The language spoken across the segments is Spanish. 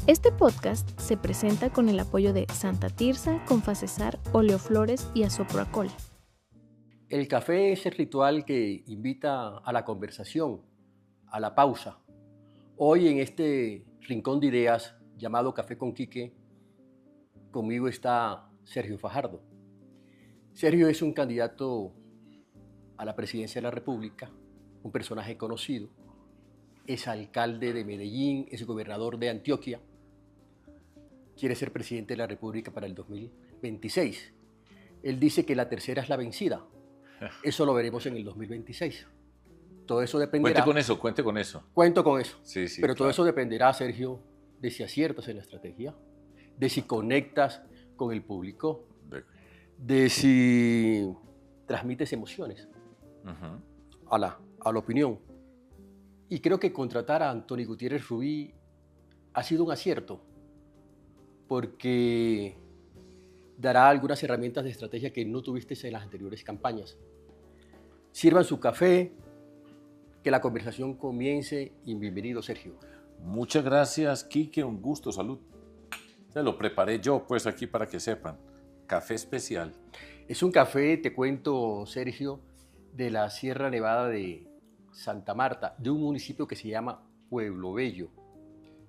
Este podcast se presenta con el apoyo de Santa Tirsa, Confacesar, Oleoflores y Azoproacol. El café es el ritual que invita a la conversación, a la pausa. Hoy en este rincón de ideas llamado Café con Quique, conmigo está Sergio Fajardo. Sergio es un candidato a la presidencia de la República, un personaje conocido, es alcalde de Medellín, es gobernador de Antioquia, quiere ser presidente de la República para el 2026. Él dice que la tercera es la vencida. Eso lo veremos en el 2026. Todo eso dependerá. Cuente con eso. Cuento con eso. Sí, Pero todo claro. eso dependerá, Sergio, de si aciertas en la estrategia, de si conectas con el público, de si transmites emociones a la opinión. Y creo que contratar a Antonio Gutiérrez Rubí ha sido un acierto, porque dará algunas herramientas de estrategia que no tuviste en las anteriores campañas. Sirvan su café, que la conversación comience y bienvenido, Sergio. Muchas gracias, Quique, un gusto, salud. Se lo preparé yo, pues, aquí para que sepan. Café especial. Es un café, te cuento, Sergio, de la Sierra Nevada de Santa Marta, de un municipio que se llama Pueblo Bello.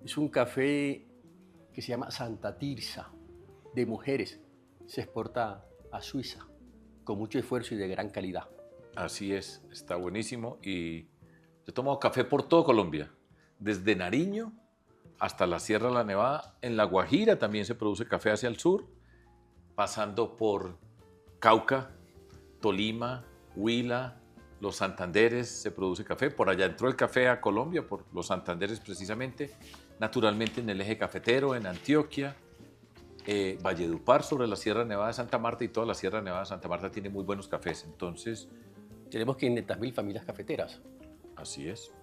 Es un café que se llama Santa Tirsa, de mujeres. Se exporta a Suiza, con mucho esfuerzo y de gran calidad. Así es, está buenísimo. Y yo he tomado café por todo Colombia, desde Nariño hasta la Sierra de la Nevada. En La Guajira también se produce café hacia el sur, pasando por Cauca, Tolima, Huila, los Santanderes se produce café. Por allá entró el café a Colombia, por los Santanderes precisamente. Naturalmente en el eje cafetero, en Antioquia, Valledupar sobre la Sierra Nevada de Santa Marta, y toda la Sierra Nevada de Santa Marta tiene muy buenos cafés. Entonces, tenemos 500.000 familias cafeteras. Así es.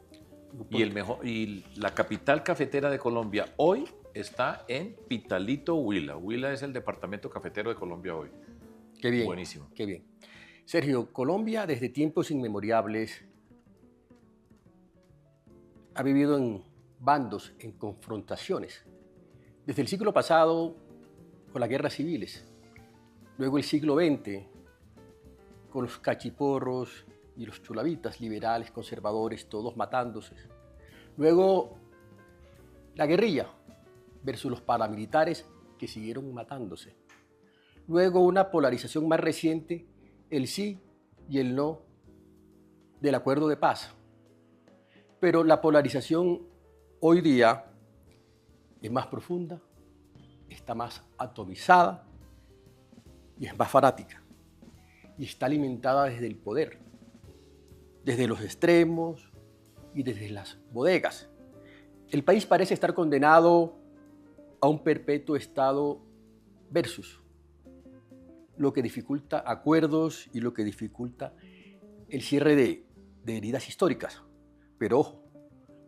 Y la capital cafetera de Colombia hoy está en Pitalito, Huila. Huila es el departamento cafetero de Colombia hoy. Qué bien. Buenísimo. Qué bien. Sergio, Colombia desde tiempos inmemorables ha vivido en bandos, en confrontaciones. Desde el siglo pasado, con las guerras civiles. Luego el siglo XX, con los cachiporros y los chulavitas, liberales, conservadores, todos matándose. Luego la guerrilla versus los paramilitares que siguieron matándose. Luego una polarización más reciente, el sí y el no del acuerdo de paz. Pero la polarización hoy día es más profunda, está más atomizada y es más fanática. Y está alimentada desde el poder, desde los extremos y desde las bodegas. El país parece estar condenado a un perpetuo estado versus, lo que dificulta acuerdos y lo que dificulta el cierre de heridas históricas. Pero ojo,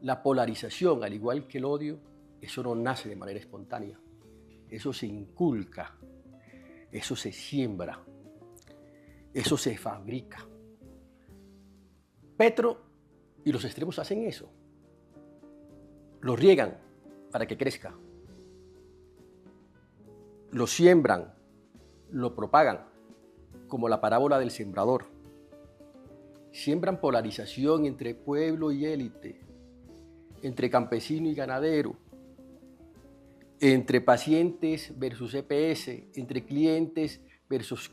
la polarización, al igual que el odio, eso no nace de manera espontánea. Eso se inculca, eso se siembra, eso se fabrica. Petro y los extremos hacen eso. Lo riegan para que crezca. Lo siembran, lo propagan, como la parábola del sembrador. Siembran polarización entre pueblo y élite, entre campesino y ganadero, entre pacientes versus EPS, entre clientes versus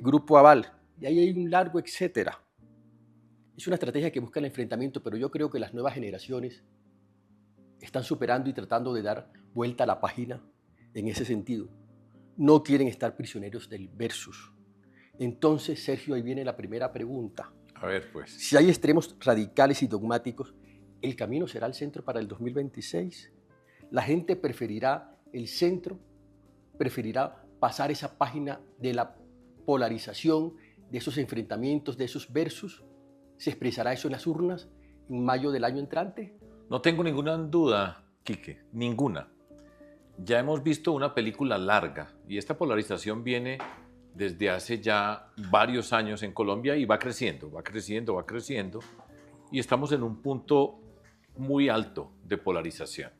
grupo aval. Y ahí hay un largo etcétera. Es una estrategia que busca el enfrentamiento, pero yo creo que las nuevas generaciones están superando y tratando de dar vuelta a la página en ese sentido. No quieren estar prisioneros del versus. Entonces, Sergio, ahí viene la primera pregunta. A ver, pues. Si hay extremos radicales y dogmáticos, ¿el camino será el centro para el 2026? La gente preferirá el centro, preferirá pasar esa página de la polarización, de esos enfrentamientos, de esos versus. ¿Se expresará eso en las urnas en mayo del año entrante? No tengo ninguna duda, Quique, ninguna. Ya hemos visto una película larga y esta polarización viene desde hace ya varios años en Colombia y va creciendo, va creciendo, va creciendo, y estamos en un punto muy alto de polarización.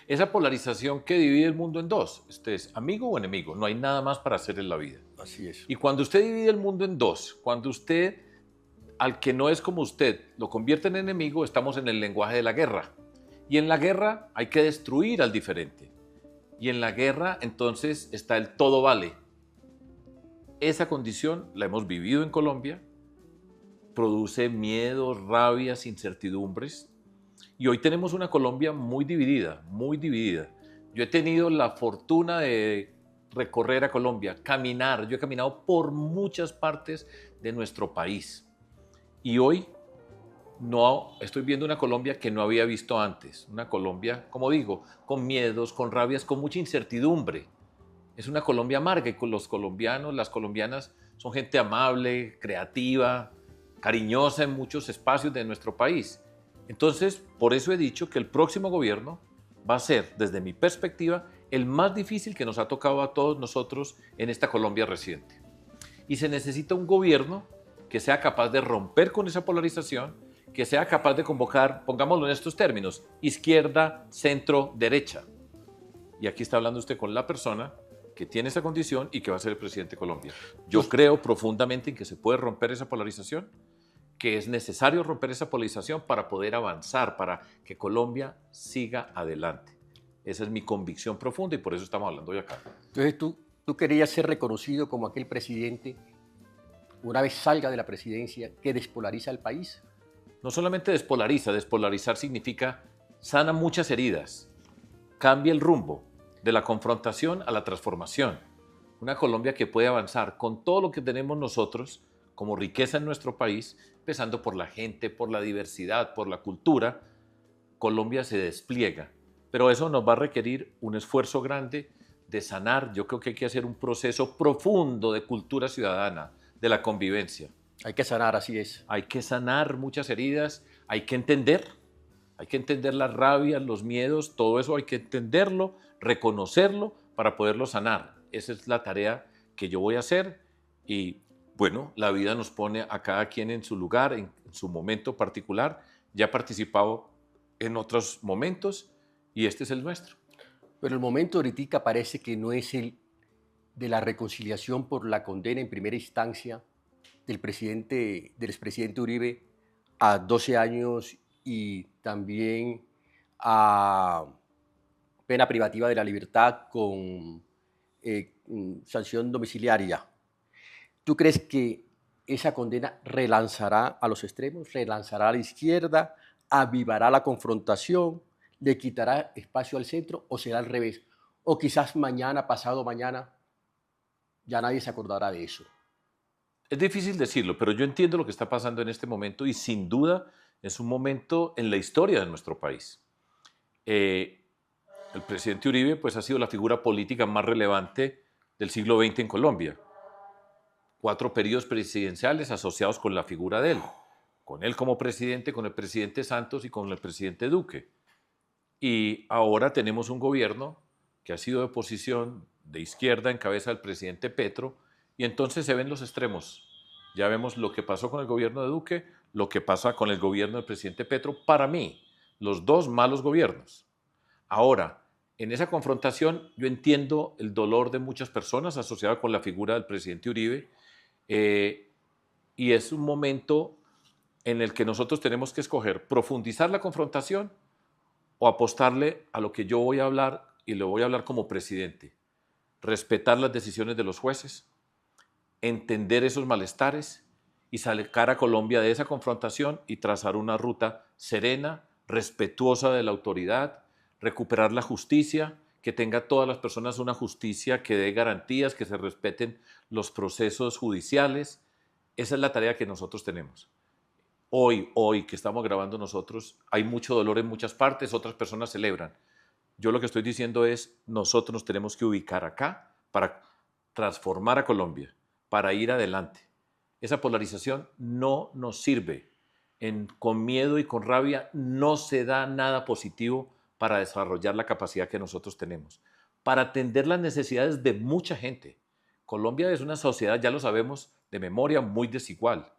Esa polarización que divide el mundo en dos. Usted es amigo o enemigo. No hay nada más para hacer en la vida. Así es. Y cuando usted divide el mundo en dos, cuando usted al que no es como usted lo convierte en enemigo, estamos en el lenguaje de la guerra. Y en la guerra hay que destruir al diferente. Y en la guerra entonces está el todo vale. Esa condición la hemos vivido en Colombia, produce miedos, rabias, incertidumbres. Y hoy tenemos una Colombia muy dividida, muy dividida. Yo he tenido la fortuna de recorrer a Colombia, caminar. Yo he caminado por muchas partes de nuestro país. Y hoy no estoy viendo una Colombia que no había visto antes. Una Colombia, como digo, con miedos, con rabias, con mucha incertidumbre. Es una Colombia amarga y con los colombianos, las colombianas son gente amable, creativa, cariñosa en muchos espacios de nuestro país. Entonces, por eso he dicho que el próximo gobierno va a ser, desde mi perspectiva, el más difícil que nos ha tocado a todos nosotros en esta Colombia reciente. Y se necesita un gobierno que sea capaz de romper con esa polarización, que sea capaz de convocar, pongámoslo en estos términos, izquierda, centro, derecha. Y aquí está hablando usted con la persona que tiene esa condición y que va a ser el presidente de Colombia. Yo creo profundamente en que se puede romper esa polarización, que es necesario romper esa polarización para poder avanzar, para que Colombia siga adelante. Esa es mi convicción profunda y por eso estamos hablando hoy acá. Entonces tú querías ser reconocido como aquel presidente, una vez salga de la presidencia, que despolariza el país. No solamente despolariza, despolarizar significa sana muchas heridas, cambia el rumbo de la confrontación a la transformación. Una Colombia que puede avanzar con todo lo que tenemos nosotros como riqueza en nuestro país, empezando por la gente, por la diversidad, por la cultura. Colombia se despliega, pero eso nos va a requerir un esfuerzo grande de sanar. Yo creo que hay que hacer un proceso profundo de cultura ciudadana, de la convivencia. Hay que sanar, así es. Hay que sanar muchas heridas, hay que entender las rabias, los miedos, todo eso hay que entenderlo, reconocerlo para poderlo sanar. Esa es la tarea que yo voy a hacer y bueno, la vida nos pone a cada quien en su lugar, en su momento particular. Ya he participado en otros momentos y este es el nuestro. Pero el momento ahorita parece que no es el de la reconciliación por la condena en primera instancia del expresidente Uribe a 12 años y también a pena privativa de la libertad con sanción domiciliaria. ¿Tú crees que esa condena relanzará a los extremos, relanzará a la izquierda, avivará la confrontación, le quitará espacio al centro o será al revés? O quizás mañana, pasado mañana, ya nadie se acordará de eso. Es difícil decirlo, pero yo entiendo lo que está pasando en este momento y sin duda es un momento en la historia de nuestro país. El presidente Uribe pues, ha sido la figura política más relevante del siglo XX en Colombia. 4 periodos presidenciales asociados con la figura de él. Con él como presidente, con el presidente Santos y con el presidente Duque. Y ahora tenemos un gobierno que ha sido de oposición de izquierda en cabeza del presidente Petro, y entonces se ven los extremos. Ya vemos lo que pasó con el gobierno de Duque, lo que pasa con el gobierno del presidente Petro. Para mí, los dos malos gobiernos. Ahora, en esa confrontación yo entiendo el dolor de muchas personas asociado con la figura del presidente Uribe, y es un momento en el que nosotros tenemos que escoger profundizar la confrontación o apostarle a lo que yo voy a hablar y lo voy a hablar como presidente. Respetar las decisiones de los jueces, entender esos malestares y sacar a Colombia de esa confrontación y trazar una ruta serena, respetuosa de la autoridad, recuperar la justicia, que tenga todas las personas una justicia que dé garantías, que se respeten los procesos judiciales. Esa es la tarea que nosotros tenemos. Hoy que estamos grabando nosotros, hay mucho dolor en muchas partes, otras personas celebran. Yo lo que estoy diciendo es, nosotros nos tenemos que ubicar acá para transformar a Colombia, para ir adelante. Esa polarización no nos sirve. Con miedo y con rabia no se da nada positivo para desarrollar la capacidad que nosotros tenemos, para atender las necesidades de mucha gente. Colombia es una sociedad, ya lo sabemos, de memoria muy desigual.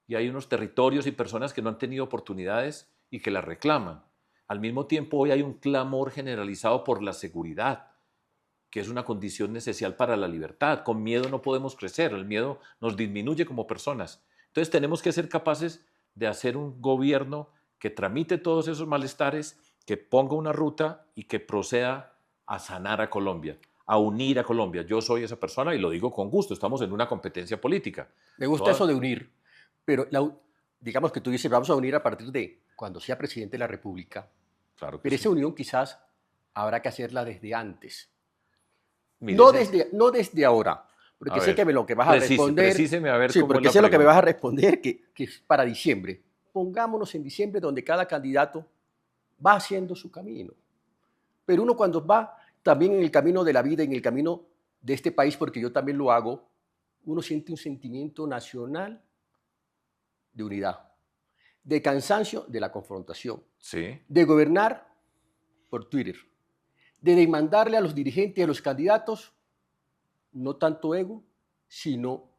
Y hay unos territorios y personas que no han tenido oportunidades y que las reclaman. Al mismo tiempo, hoy hay un clamor generalizado por la seguridad, que es una condición necesaria para la libertad. Con miedo no podemos crecer, el miedo nos disminuye como personas. Entonces tenemos que ser capaces de hacer un gobierno que tramite todos esos malestares, que ponga una ruta y que proceda a sanar a Colombia, a unir a Colombia. Yo soy esa persona y lo digo con gusto, estamos en una competencia política. Me gusta eso de unir, pero digamos que tú dices, vamos a unir a partir de cuando sea presidente de la República, Claro que pero sí. esa unión quizás habrá que hacerla desde antes. Mire, No desde ahora, porque a sé ver, que lo que vas a responder. Precíseme a ver Sí, cómo es porque la sé lo que me vas a pregunta. responder, que es para diciembre. Pongámonos en diciembre, donde cada candidato va haciendo su camino. Pero uno, cuando va también en el camino de la vida, en el camino de este país, porque yo también lo hago, uno siente un sentimiento nacional de unidad, de cansancio de la confrontación, Sí, de gobernar por Twitter, de demandarle a los dirigentes y a los candidatos no tanto ego, sino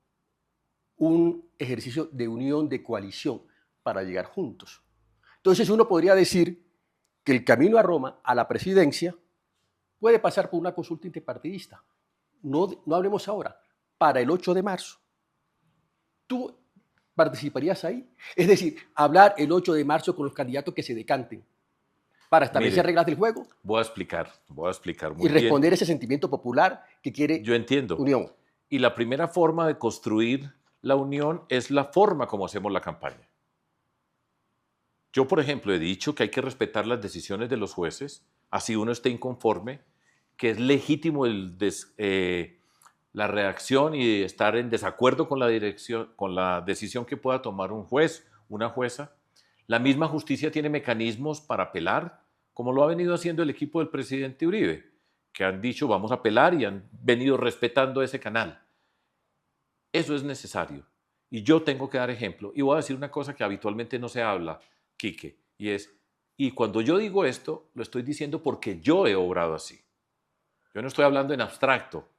un ejercicio de unión, de coalición, para llegar juntos. Entonces uno podría decir que el camino a Roma, a la presidencia, puede pasar por una consulta interpartidista. No hablemos ahora, para el 8 de marzo. ¿Tú participarías ahí? Es decir, hablar el 8 de marzo con los candidatos que se decanten para establecer mire, reglas del juego voy a explicar y muy bien. responder ese sentimiento popular que quiere Yo entiendo. unión. Y la primera forma de construir la unión es la forma como hacemos la campaña. Yo, por ejemplo, he dicho que hay que respetar las decisiones de los jueces, así uno esté inconforme, que es legítimo la reacción y estar en desacuerdo con la decisión que pueda tomar un juez, una jueza. La misma justicia tiene mecanismos para apelar, como lo ha venido haciendo el equipo del presidente Uribe, que han dicho vamos a apelar y han venido respetando ese canal. Eso es necesario. Y yo tengo que dar ejemplo. Y voy a decir una cosa que habitualmente no se habla, Quique, y cuando yo digo esto, lo estoy diciendo porque yo he obrado así. Yo no estoy hablando en abstracto.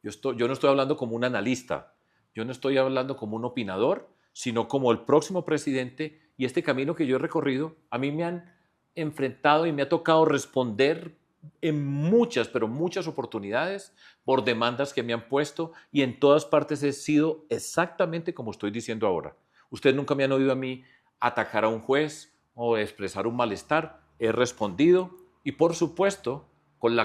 Yo no estoy hablando como un analista. Yo no estoy hablando como un opinador, sino como el próximo presidente. Y este camino que yo he recorrido, a mí me han enfrentado y me ha tocado responder en muchas, pero muchas oportunidades por demandas que me han puesto y en todas partes he sido exactamente como estoy diciendo ahora. Ustedes nunca me han oído a mí atacar a un juez o expresar un malestar. He respondido y por supuesto con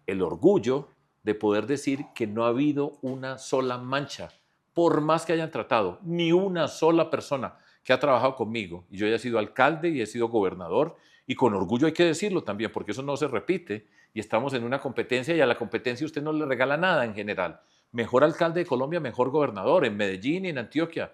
el orgullo de poder decir que no ha habido una sola mancha, por más que hayan tratado, ni una sola persona que ha trabajado conmigo, y yo ya he sido alcalde y he sido gobernador, y con orgullo hay que decirlo también, porque eso no se repite, y estamos en una competencia, y a la competencia usted no le regala nada en general. Mejor alcalde de Colombia, mejor gobernador, en Medellín y en Antioquia.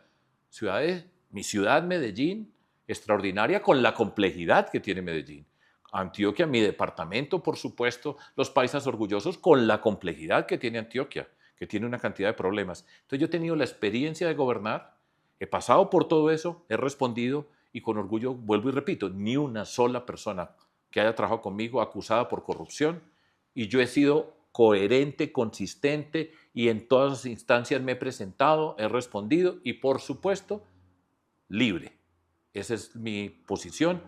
Mi ciudad, Medellín, extraordinaria con la complejidad que tiene Medellín. Antioquia, mi departamento, por supuesto, los paisas orgullosos con la complejidad que tiene Antioquia, que tiene una cantidad de problemas. Entonces yo he tenido la experiencia de gobernar, he pasado por todo eso, he respondido y con orgullo vuelvo y repito, ni una sola persona que haya trabajado conmigo acusada por corrupción y yo he sido coherente, consistente y en todas las instancias me he presentado, he respondido y por supuesto libre. Esa es mi posición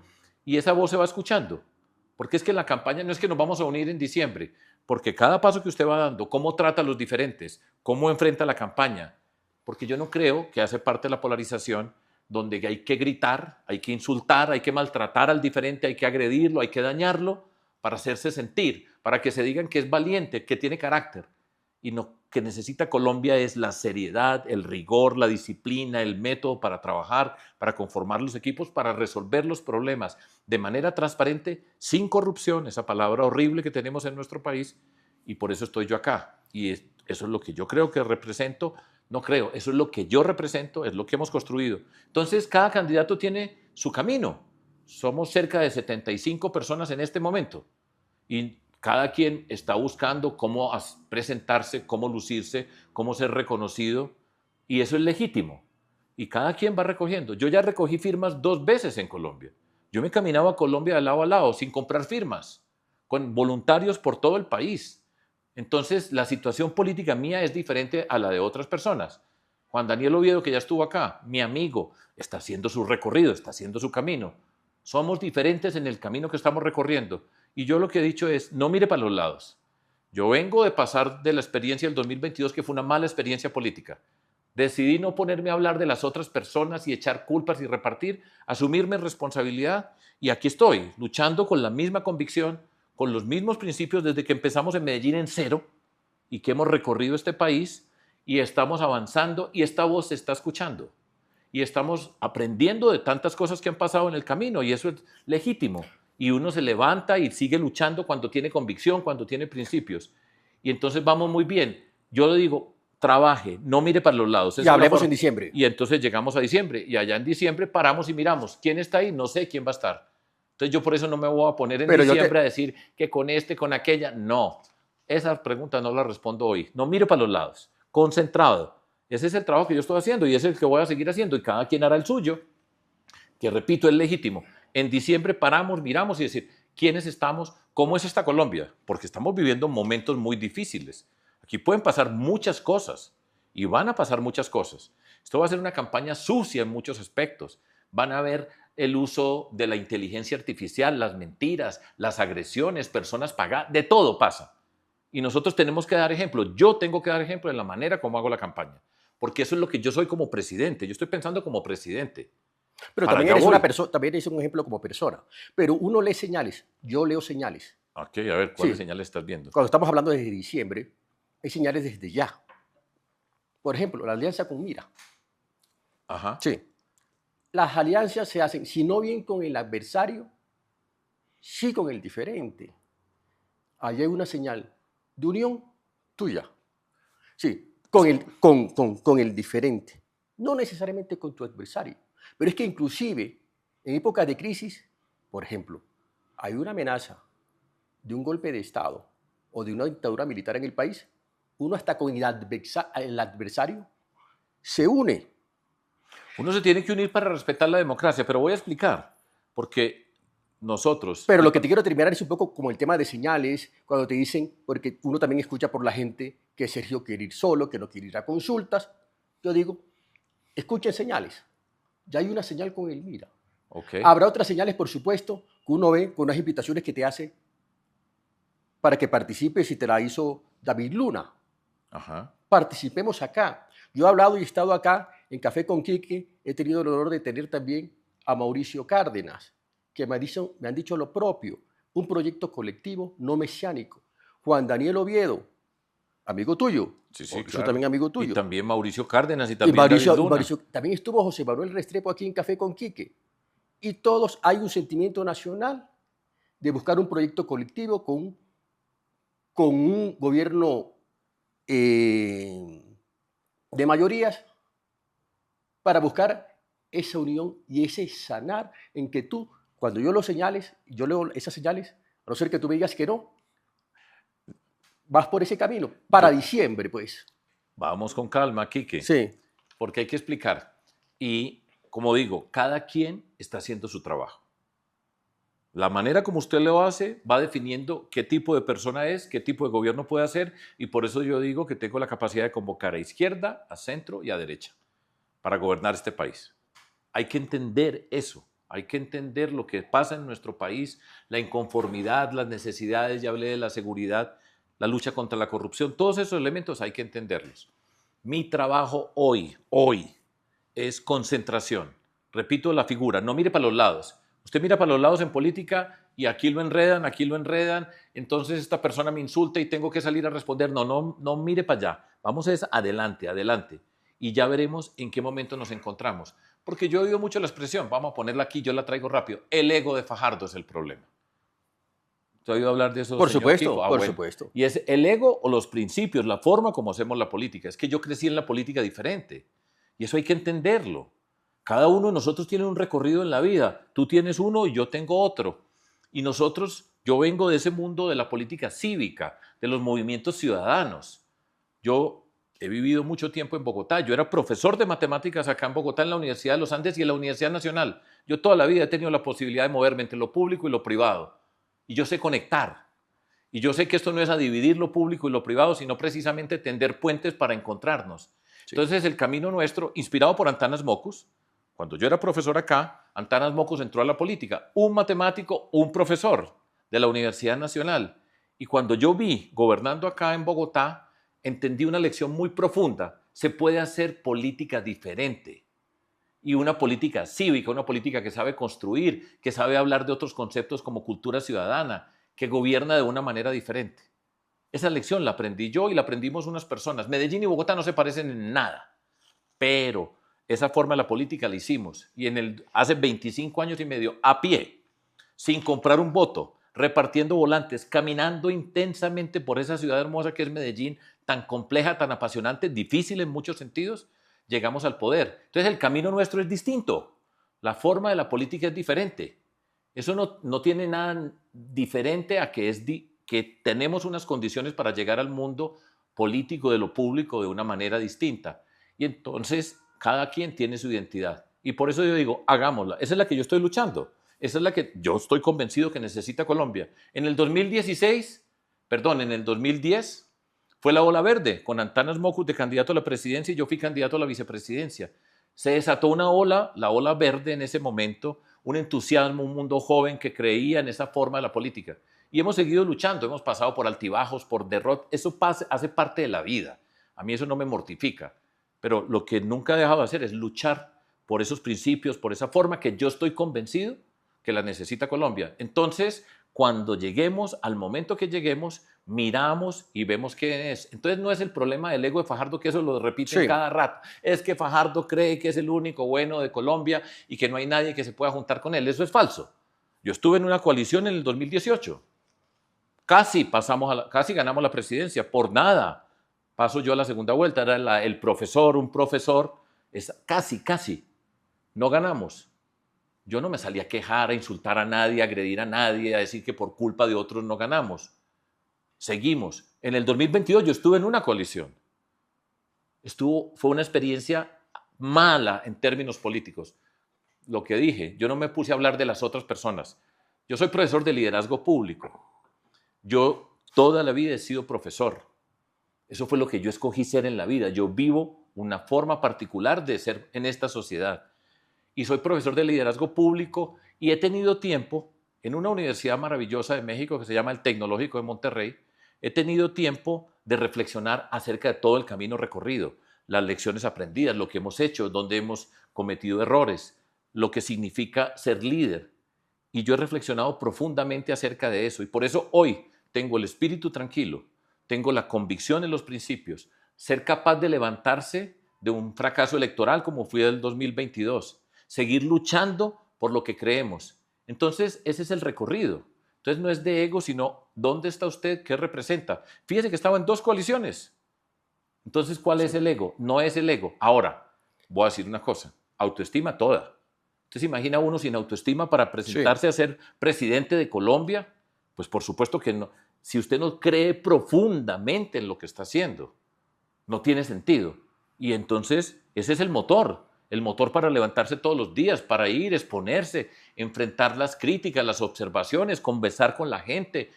y esa voz se va escuchando. Porque es que en la campaña no es que nos vamos a unir en diciembre, porque cada paso que usted va dando, cómo trata a los diferentes, cómo enfrenta la campaña, porque yo no creo que hace parte de la polarización donde hay que gritar, hay que insultar, hay que maltratar al diferente, hay que agredirlo, hay que dañarlo para hacerse sentir, para que se digan que es valiente, que tiene carácter. Y lo que necesita Colombia es la seriedad, el rigor, la disciplina, el método para trabajar, para conformar los equipos, para resolver los problemas de manera transparente, sin corrupción, esa palabra horrible que tenemos en nuestro país, y por eso estoy yo acá. Y eso es lo que yo creo que represento, no creo, eso es lo que yo represento, es lo que hemos construido. Entonces, cada candidato tiene su camino. Somos cerca de 75 personas en este momento, y cada quien está buscando cómo presentarse, cómo lucirse, cómo ser reconocido, y eso es legítimo. Y cada quien va recogiendo. Yo ya recogí firmas 2 veces en Colombia. Yo me caminaba a Colombia de lado a lado sin comprar firmas, con voluntarios por todo el país. Entonces, la situación política mía es diferente a la de otras personas. Juan Daniel Oviedo, que ya estuvo acá, mi amigo, está haciendo su recorrido, está haciendo su camino. Somos diferentes en el camino que estamos recorriendo. Y yo lo que he dicho es, no mire para los lados. Yo vengo de pasar de la experiencia del 2022, que fue una mala experiencia política. Decidí no ponerme a hablar de las otras personas y echar culpas y repartir, asumirme responsabilidad. Y aquí estoy, luchando con la misma convicción, con los mismos principios desde que empezamos en Medellín en cero y que hemos recorrido este país y estamos avanzando y esta voz se está escuchando. Y estamos aprendiendo de tantas cosas que han pasado en el camino y eso es legítimo. Y uno se levanta y sigue luchando cuando tiene convicción, cuando tiene principios. Y entonces vamos muy bien. Yo le digo, trabaje, no mire para los lados. Y hablemos en diciembre. Y entonces llegamos a diciembre y allá en diciembre paramos y miramos. ¿Quién está ahí? No sé quién va a estar. Entonces yo por eso no me voy a poner en diciembre a decir que con este, con aquella. No, esa pregunta no la respondo hoy. No mire para los lados, concentrado. Ese es el trabajo que yo estoy haciendo y ese es el que voy a seguir haciendo y cada quien hará el suyo, que repito, es legítimo. En diciembre paramos, miramos y decir, ¿quiénes estamos? ¿Cómo es esta Colombia? Porque estamos viviendo momentos muy difíciles. Aquí pueden pasar muchas cosas y van a pasar muchas cosas. Esto va a ser una campaña sucia en muchos aspectos. Van a ver el uso de la inteligencia artificial, las mentiras, las agresiones, personas pagadas, de todo pasa. Y nosotros tenemos que dar ejemplo. Yo tengo que dar ejemplo en la manera como hago la campaña, porque eso es lo que yo soy como presidente. Yo estoy pensando como presidente. Pero también eres una persona, también eres un ejemplo como persona. Pero uno lee señales, yo leo señales. Ok, a ver, ¿cuáles señales estás viendo? Cuando estamos hablando desde diciembre, hay señales desde ya. Por ejemplo, la alianza con Mira. Ajá. Sí. Las alianzas se hacen, si no bien con el adversario, sí con el diferente. Allí hay una señal de unión tuya. Sí, con el diferente. No necesariamente con tu adversario. Pero es que inclusive en épocas de crisis, por ejemplo, hay una amenaza de un golpe de Estado o de una dictadura militar en el país, uno hasta con el adversario se une. Uno se tiene que unir para respetar la democracia, pero voy a explicar, porque nosotros... Pero lo que te quiero terminar es un poco como el tema de señales, cuando te dicen, porque uno también escucha por la gente que Sergio quiere ir solo, que no quiere ir a consultas. Yo digo, escuchen señales. Ya hay una señal con el Mira. Okay. Habrá otras señales, por supuesto, que uno ve con unas invitaciones que te hace para que participes y te la hizo David Luna. Ajá. Participemos acá. Yo he hablado y he estado acá en Café con Quique, he tenido el honor de tener también a Mauricio Cárdenas, que me han dicho lo propio, un proyecto colectivo no mesiánico. Juan Daniel Oviedo, amigo tuyo. Sí, claro. También amigo tuyo. Y también Mauricio Cárdenas y también Mauricio, también estuvo José Manuel Restrepo aquí en Café con Quique. Y todos hay un sentimiento nacional de buscar un proyecto colectivo con un gobierno de mayorías para buscar esa unión y ese sanar en que tú, cuando yo lo señales, yo leo esas señales, a no ser que tú me digas que no, vas por ese camino, para diciembre, pues. Vamos con calma, Quique. Sí. Porque hay que explicar. Y, como digo, cada quien está haciendo su trabajo. La manera como usted lo hace va definiendo qué tipo de persona es, qué tipo de gobierno puede hacer, y por eso yo digo que tengo la capacidad de convocar a izquierda, a centro y a derecha para gobernar este país. Hay que entender eso. Hay que entender lo que pasa en nuestro país, la inconformidad, las necesidades, ya hablé de la seguridad, la lucha contra la corrupción, todos esos elementos hay que entenderlos. Mi trabajo hoy es concentración. Repito la figura, no mire para los lados. Usted mira para los lados en política y aquí lo enredan, entonces esta persona me insulta y tengo que salir a responder. No mire para allá. Vamos adelante. Y ya veremos en qué momento nos encontramos. Porque yo he oído mucho la expresión, vamos a ponerla aquí, yo la traigo rápido. El ego de Fajardo es el problema. ¿Usted ha oído hablar de eso? Por supuesto, por supuesto. Y es el ego o los principios, la forma como hacemos la política. Es que yo crecí en la política diferente. Y eso hay que entenderlo. Cada uno de nosotros tiene un recorrido en la vida. Tú tienes uno y yo tengo otro. Y yo vengo de ese mundo de la política cívica, de los movimientos ciudadanos. Yo he vivido mucho tiempo en Bogotá. Yo era profesor de matemáticas acá en Bogotá, en la Universidad de los Andes y en la Universidad Nacional. Yo toda la vida he tenido la posibilidad de moverme entre lo público y lo privado. Y yo sé conectar. Y yo sé que esto no es a dividir lo público y lo privado, sino precisamente tender puentes para encontrarnos. Sí. Entonces el camino nuestro, inspirado por Antanas Mockus, cuando yo era profesor acá, Antanas Mockus entró a la política, un matemático, un profesor de la Universidad Nacional. Y cuando yo vi, gobernando acá en Bogotá, entendí una lección muy profunda. Se puede hacer política diferente. Y una política cívica, una política que sabe construir, que sabe hablar de otros conceptos como cultura ciudadana, que gobierna de una manera diferente. Esa lección la aprendí yo y la aprendimos unas personas. Medellín y Bogotá no se parecen en nada, pero esa forma de la política la hicimos. Y hace 25 años y medio, a pie, sin comprar un voto, repartiendo volantes, caminando intensamente por esa ciudad hermosa que es Medellín, tan compleja, tan apasionante, difícil en muchos sentidos, llegamos al poder. Entonces el camino nuestro es distinto. La forma de la política es diferente. Eso no tiene nada diferente a que tenemos unas condiciones para llegar al mundo político de lo público de una manera distinta. Y entonces cada quien tiene su identidad. Y por eso yo digo, hagámosla. Esa es la que yo estoy luchando. Esa es la que yo estoy convencido que necesita Colombia. En el 2010, fue la ola verde, con Antanas Mockus de candidato a la presidencia y yo fui candidato a la vicepresidencia. Se desató una ola, la ola verde en ese momento, un entusiasmo, un mundo joven que creía en esa forma de la política. Y hemos seguido luchando, hemos pasado por altibajos, por derrotas, eso hace parte de la vida. A mí eso no me mortifica, pero lo que nunca he dejado de hacer es luchar por esos principios, por esa forma que yo estoy convencido que la necesita Colombia. Entonces, cuando lleguemos, al momento que lleguemos, miramos y vemos qué es. Entonces no es el problema del ego de Fajardo, que eso lo repite cada rato. Es que Fajardo cree que es el único bueno de Colombia y que no hay nadie que se pueda juntar con él. Eso es falso. Yo estuve en una coalición en el 2018. Casi ganamos la presidencia, por nada. Paso yo a la segunda vuelta, era un profesor, casi. No ganamos. Yo no me salí a quejar, a insultar a nadie, a agredir a nadie, a decir que por culpa de otros no ganamos. Seguimos. En el 2022 yo estuve en una coalición. Fue una experiencia mala en términos políticos. Lo que dije, yo no me puse a hablar de las otras personas. Yo soy profesor de liderazgo público. Yo toda la vida he sido profesor. Eso fue lo que yo escogí ser en la vida. Yo vivo una forma particular de ser en esta sociedad. Y soy profesor de liderazgo público y he tenido tiempo en una universidad maravillosa de México que se llama el Tecnológico de Monterrey. He tenido tiempo de reflexionar acerca de todo el camino recorrido, las lecciones aprendidas, lo que hemos hecho, dónde hemos cometido errores, lo que significa ser líder. Y yo he reflexionado profundamente acerca de eso. Y por eso hoy tengo el espíritu tranquilo, tengo la convicción en los principios, ser capaz de levantarse de un fracaso electoral como fui del 2022, seguir luchando por lo que creemos. Entonces, ese es el recorrido. Entonces, no es de ego, sino ¿dónde está usted? ¿Qué representa? Fíjese que estaba en 2 coaliciones. Entonces, ¿cuál es el ego? No es el ego. Ahora, voy a decir una cosa, autoestima toda. Entonces, imagina uno sin autoestima para presentarse a ser presidente de Colombia. Pues por supuesto que no. Si usted no cree profundamente en lo que está haciendo, no tiene sentido. Y entonces, ese es el motor para levantarse todos los días, para ir, exponerse, enfrentar las críticas, las observaciones, conversar con la gente,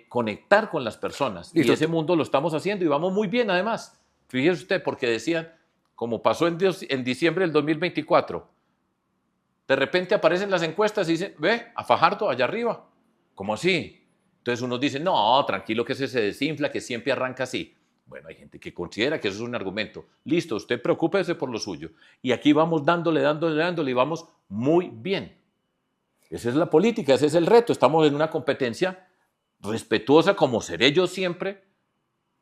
conectar con las personas. Y ese mundo lo estamos haciendo y vamos muy bien además. Fíjese usted, porque decían, como pasó en diciembre del 2024, de repente aparecen las encuestas y dicen, ve, a Fajardo allá arriba. ¿Cómo así? Entonces unos dicen, no, tranquilo que ese se desinfla, que siempre arranca así. Bueno, hay gente que considera que eso es un argumento. Listo, usted preocúpese por lo suyo. Y aquí vamos dándole y vamos muy bien. Esa es la política, ese es el reto. Estamos en una competencia respetuosa, como seré yo siempre,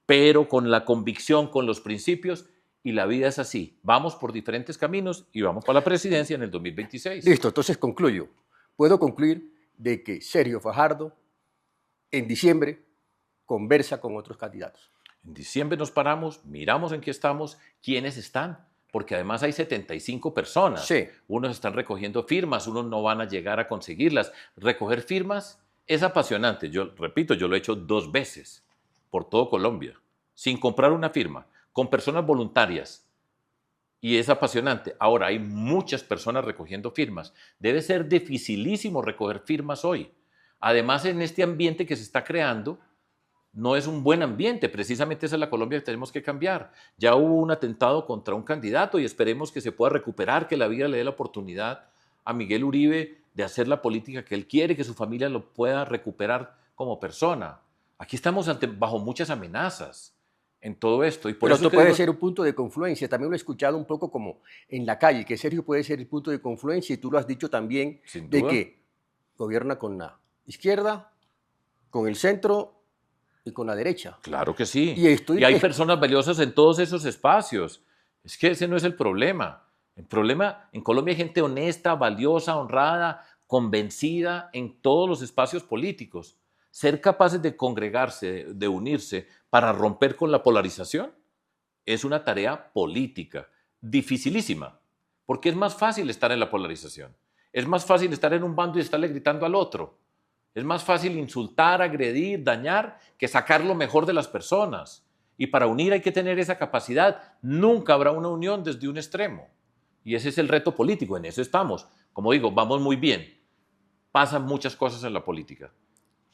pero con la convicción, con los principios, y la vida es así. Vamos por diferentes caminos y vamos para la presidencia en el 2026. Listo, entonces concluyo. Puedo concluir de que Sergio Fajardo en diciembre conversa con otros candidatos. En diciembre nos paramos, miramos en qué estamos, quiénes están, porque además hay 75 personas. Sí. Unos están recogiendo firmas, unos no van a llegar a conseguirlas. Recoger firmas es apasionante. Yo repito, yo lo he hecho 2 veces por todo Colombia, sin comprar una firma, con personas voluntarias. Y es apasionante. Ahora, hay muchas personas recogiendo firmas. Debe ser dificilísimo recoger firmas hoy. Además, en este ambiente que se está creando, no es un buen ambiente, precisamente esa es la Colombia que tenemos que cambiar. Ya hubo un atentado contra un candidato y esperemos que se pueda recuperar, que la vida le dé la oportunidad a Miguel Uribe de hacer la política que él quiere, que su familia lo pueda recuperar como persona. Aquí estamos bajo muchas amenazas en todo esto. Y por Pero eso esto puede ser un punto de confluencia. También lo he escuchado un poco como en la calle, que Sergio puede ser el punto de confluencia, y tú lo has dicho también, sin de duda. que gobierna con la izquierda, con el centro y con la derecha. Claro que sí. Y hay personas valiosas en todos esos espacios. Es que ese no es el problema. El problema, en Colombia hay gente honesta, valiosa, honrada, convencida en todos los espacios políticos. Ser capaces de congregarse, de unirse para romper con la polarización es una tarea política dificilísima, porque es más fácil estar en la polarización. Es más fácil estar en un bando y estarle gritando al otro. Es más fácil insultar, agredir, dañar, que sacar lo mejor de las personas. Y para unir hay que tener esa capacidad. Nunca habrá una unión desde un extremo. Y ese es el reto político, en eso estamos. Como digo, vamos muy bien. Pasan muchas cosas en la política.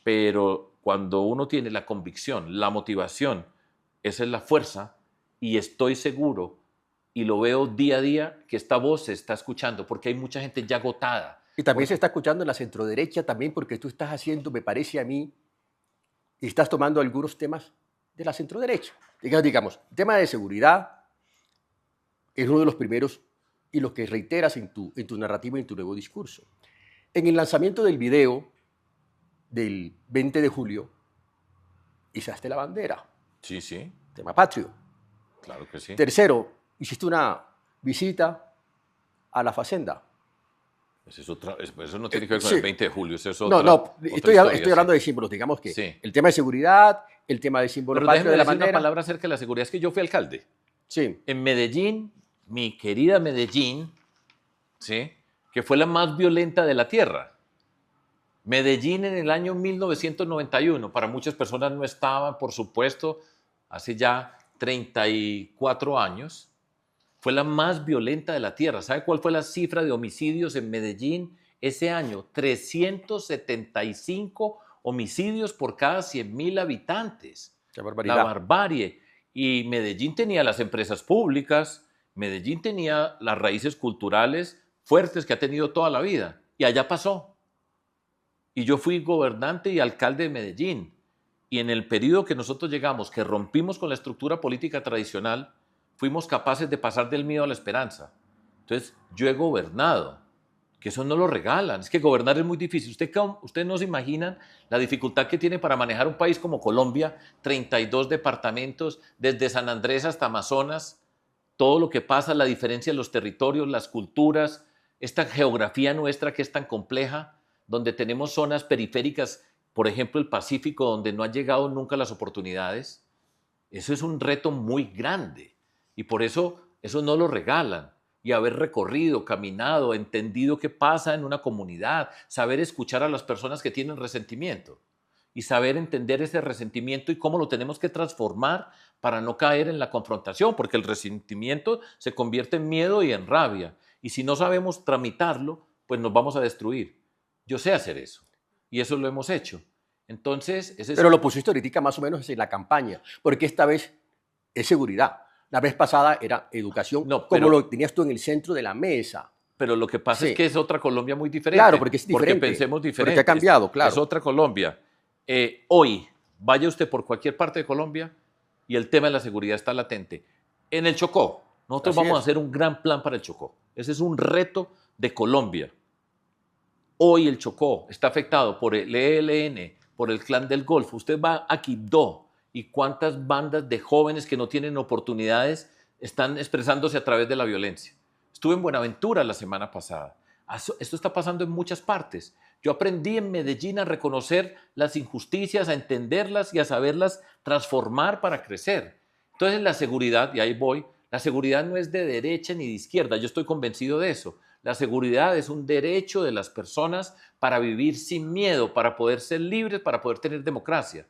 Pero cuando uno tiene la convicción, la motivación, esa es la fuerza, y estoy seguro, y lo veo día a día, que esta voz se está escuchando, porque hay mucha gente ya agotada. Y también se está escuchando en la centroderecha, también porque tú estás haciendo, me parece a mí, y estás tomando algunos temas de la centroderecha. Digamos, el tema de seguridad es uno de los primeros y los que reiteras en tu narrativa y en tu nuevo discurso. En el lanzamiento del video del 20 de julio, izaste la bandera. Sí, sí. Tema patrio. Claro que sí. Tercero, hiciste una visita a la Facenda. Eso no tiene que ver con Sí. el 20 de julio, eso es otra, estoy historia, hablando sí. de símbolos, digamos que Sí. el tema de seguridad, el tema de símbolo Pero patrio déjeme de la decir una bandera. palabra acerca de la seguridad. Es que yo fui alcalde. Sí. En Medellín, mi querida Medellín, ¿sí?, que fue la más violenta de la tierra. Medellín en el año 1991, para muchas personas no estaba, por supuesto, hace ya 34 años, fue la más violenta de la tierra. ¿Sabe cuál fue la cifra de homicidios en Medellín ese año? 375 homicidios por cada 100.000 habitantes. Qué barbaridad. La barbarie. Y Medellín tenía las empresas públicas, Medellín tenía las raíces culturales fuertes que ha tenido toda la vida. Y allá pasó. Y yo fui gobernante y alcalde de Medellín. Y en el periodo que nosotros llegamos, que rompimos con la estructura política tradicional, fuimos capaces de pasar del miedo a la esperanza. Entonces, yo he gobernado, que eso no lo regalan. Es que gobernar es muy difícil. Ustedes no se imaginan la dificultad que tiene para manejar un país como Colombia, 32 departamentos, desde San Andrés hasta Amazonas, todo lo que pasa, la diferencia en los territorios, las culturas, esta geografía nuestra que es tan compleja, donde tenemos zonas periféricas, por ejemplo el Pacífico, donde no han llegado nunca las oportunidades. Eso es un reto muy grande y por eso no lo regalan. Y haber recorrido, caminado, entendido qué pasa en una comunidad, saber escuchar a las personas que tienen resentimiento y saber entender ese resentimiento y cómo lo tenemos que transformar para no caer en la confrontación, porque el resentimiento se convierte en miedo y en rabia. Y si no sabemos tramitarlo, pues nos vamos a destruir. Yo sé hacer eso y eso lo hemos hecho. Entonces, Pero lo pusiste ahorita más o menos en la campaña, porque esta vez es seguridad. La vez pasada era educación, No, como lo tenías tú en el centro de la mesa. Pero lo que pasa Sí. es que es otra Colombia muy diferente. Claro, porque es diferente. Porque pensemos diferente. Porque ha cambiado, claro. Es otra Colombia. Hoy, vaya usted por cualquier parte de Colombia y el tema de la seguridad está latente. En el Chocó, nosotros Así vamos a es. hacer un gran plan para el Chocó. Ese es un reto de Colombia. Hoy el Chocó está afectado por el ELN, por el Clan del Golfo. Usted va a Quibdó y cuántas bandas de jóvenes que no tienen oportunidades están expresándose a través de la violencia. Estuve en Buenaventura la semana pasada. Esto está pasando en muchas partes. Yo aprendí en Medellín a reconocer las injusticias, a entenderlas y a saberlas transformar para crecer. Entonces la seguridad, y ahí voy, la seguridad no es de derecha ni de izquierda, yo estoy convencido de eso. La seguridad es un derecho de las personas para vivir sin miedo, para poder ser libres, para poder tener democracia.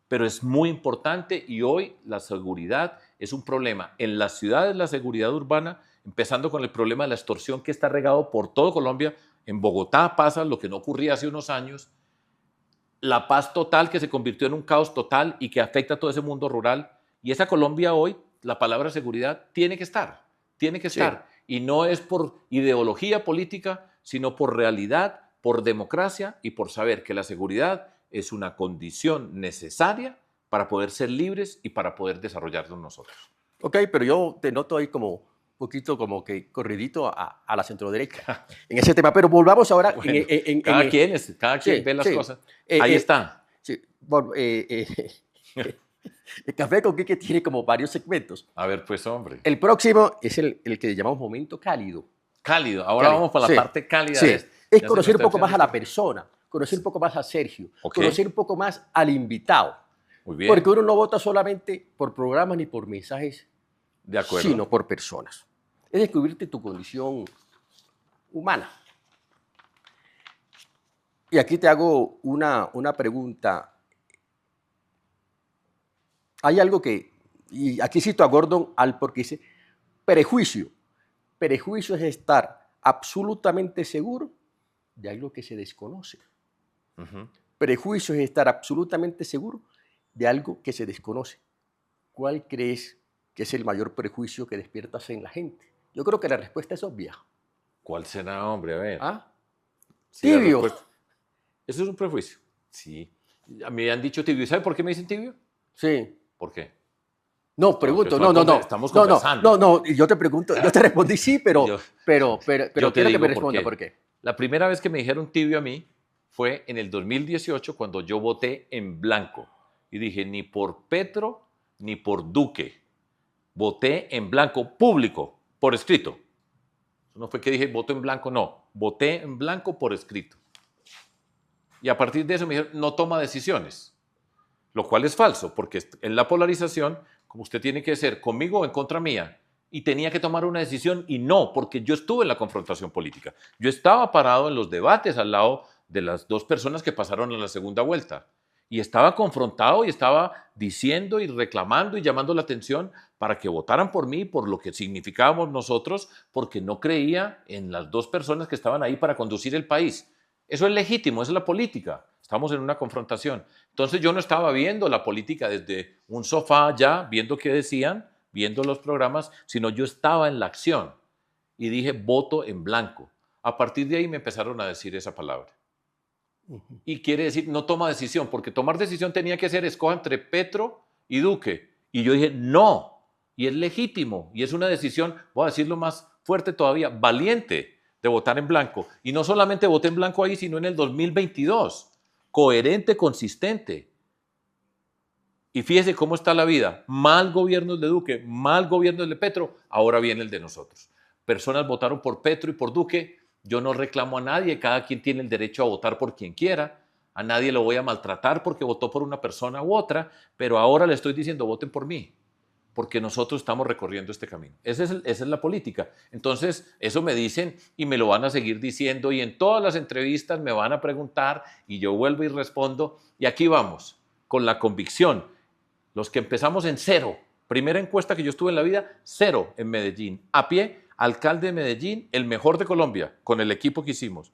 Pero es muy importante y hoy la seguridad es un problema. En las ciudades la seguridad urbana, empezando con el problema de la extorsión que está regado por todo Colombia. En Bogotá pasa lo que no ocurría hace unos años. La paz total que se convirtió en un caos total y que afecta a todo ese mundo rural. Y esa Colombia hoy, la palabra seguridad tiene que estar. Tiene que estar. Y no es por ideología política, sino por realidad, por democracia y por saber que la seguridad es una condición necesaria para poder ser libres y para poder desarrollarnos nosotros. Ok, pero yo te noto ahí como un poquito como que corridito a la centroderecha en ese tema. Pero volvamos ahora. Bueno, cada quien Sí, ve las sí. cosas. Ahí está. Sí, bueno, el Café con Quique tiene como varios segmentos. A ver, pues, hombre. El próximo es el que llamamos momento cálido. Cálido. Ahora vamos para la parte cálida. Sí. De Es ya se conocer me un está poco más a la haciendo persona, conocer un poco más a Sergio, Ok. conocer un poco más al invitado. Muy bien. Porque uno no vota solamente por programas ni por mensajes, De acuerdo. sino por personas. Es descubrirte tu condición humana. Y aquí te hago una pregunta. Hay algo que, y aquí cito a Gordon Allport, que dice, prejuicio. Prejuicio es estar absolutamente seguro de algo que se desconoce. Ujú. Prejuicio es estar absolutamente seguro de algo que se desconoce. ¿Cuál crees que es el mayor prejuicio que despiertas en la gente? Yo creo que la respuesta es obvia. ¿Cuál será, hombre? A ver. ¿Ah? Sí, la Tibio. respuesta- Eso es un prejuicio. Sí. A mí me han dicho tibio. ¿Y sabe por qué me dicen tibio? Sí. ¿Por qué? No, pregunto, Porque no. estamos No, conversando. no, y yo te pregunto, yo te respondí sí, pero Yo- quiero te que me digo responda por qué. La primera vez que me dijeron tibio a mí fue en el 2018 cuando yo voté en blanco. Y dije, ni por Petro ni por Duque. Voté en blanco público, por escrito. No fue que dije voto en blanco, no. Voté en blanco por escrito. Y a partir de eso me dijeron, no toma decisiones. Lo cual es falso, porque en la polarización, como usted tiene que ser conmigo o en contra mía, y tenía que tomar una decisión y no, porque yo estuve en la confrontación política. Yo estaba parado en los debates al lado de las dos personas que pasaron a la segunda vuelta. Y estaba confrontado y estaba diciendo y reclamando y llamando la atención para que votaran por mí, por lo que significábamos nosotros, porque no creía en las dos personas que estaban ahí para conducir el país. Eso es legítimo, esa es la política. Estamos en una confrontación. Entonces yo no estaba viendo la política desde un sofá ya, viendo qué decían, viendo los programas, sino yo estaba en la acción y dije voto en blanco. A partir de ahí me empezaron a decir esa palabra. Y quiere decir no toma decisión, porque tomar decisión tenía que ser escoja entre Petro y Duque. Y yo dije no, y es legítimo, y es una decisión, voy a decirlo más fuerte todavía, valiente de votar en blanco. Y no solamente voté en blanco ahí, sino en el 2022. Coherente, consistente. Y fíjese cómo está la vida. Mal gobierno el de Duque, mal gobierno el de Petro, ahora viene el de nosotros. Personas votaron por Petro y por Duque. Yo no reclamo a nadie, cada quien tiene el derecho a votar por quien quiera. A nadie lo voy a maltratar porque votó por una persona u otra, pero ahora le estoy diciendo voten por mí, porque nosotros estamos recorriendo este camino. Esa es la política. Entonces, eso me dicen y me lo van a seguir diciendo y en todas las entrevistas me van a preguntar y yo vuelvo y respondo. Y aquí vamos, con la convicción. Los que empezamos en cero, primera encuesta que yo estuve en la vida, cero en Medellín. A pie, alcalde de Medellín, el mejor de Colombia, con el equipo que hicimos.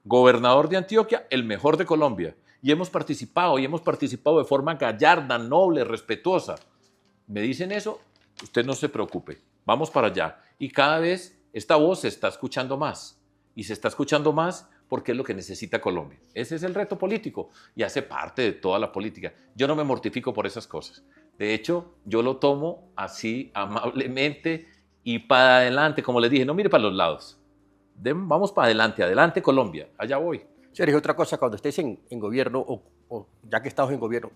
Gobernador de Antioquia, el mejor de Colombia. Y hemos participado de forma gallarda, noble, respetuosa. Me dicen eso, usted no se preocupe, vamos para allá. Y cada vez esta voz se está escuchando más. Y se está escuchando más porque es lo que necesita Colombia. Ese es el reto político y hace parte de toda la política. Yo no me mortifico por esas cosas. De hecho, yo lo tomo así amablemente y para adelante, como les dije, no mire para los lados. Vamos para adelante, adelante Colombia, allá voy. Sergio, otra cosa, cuando estés en gobierno o ya que estás en gobierno,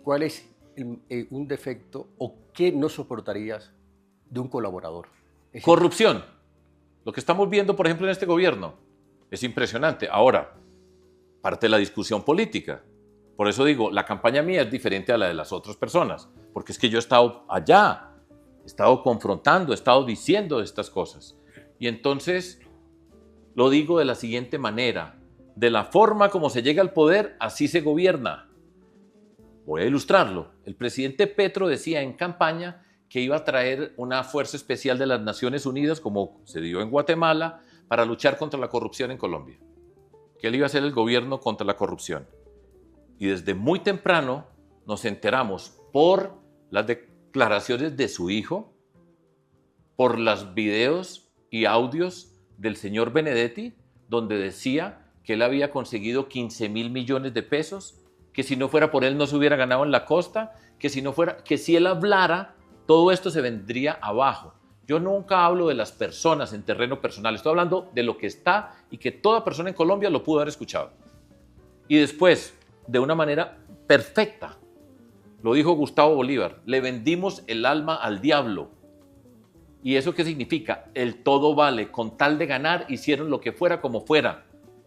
¿cuál es un defecto o qué no soportarías de un colaborador? Corrupción. Lo que estamos viendo, por ejemplo, en este gobierno es impresionante. Ahora, parte de la discusión política. Por eso digo, la campaña mía es diferente a la de las otras personas, porque es que yo he estado allá, he estado confrontando, he estado diciendo estas cosas. Y entonces lo digo de la siguiente manera: de la forma como se llega al poder, así se gobierna. Voy a ilustrarlo. El presidente Petro decía en campaña que iba a traer una fuerza especial de las Naciones Unidas, como se dio en Guatemala, para luchar contra la corrupción en Colombia. Que él iba a hacer el gobierno contra la corrupción. Y desde muy temprano nos enteramos por las declaraciones de su hijo, por los videos y audios del señor Benedetti, donde decía que él había conseguido 15.000 millones de pesos, que si no fuera por él no se hubiera ganado en la costa, que si él hablara, todo esto se vendría abajo. Yo nunca hablo de las personas en terreno personal, estoy hablando de lo que está y que toda persona en Colombia lo pudo haber escuchado. Y después, de una manera perfecta, lo dijo Gustavo Bolívar, le vendimos el alma al diablo. ¿Y eso qué significa? El todo vale, con tal de ganar hicieron lo que fuera como fuera.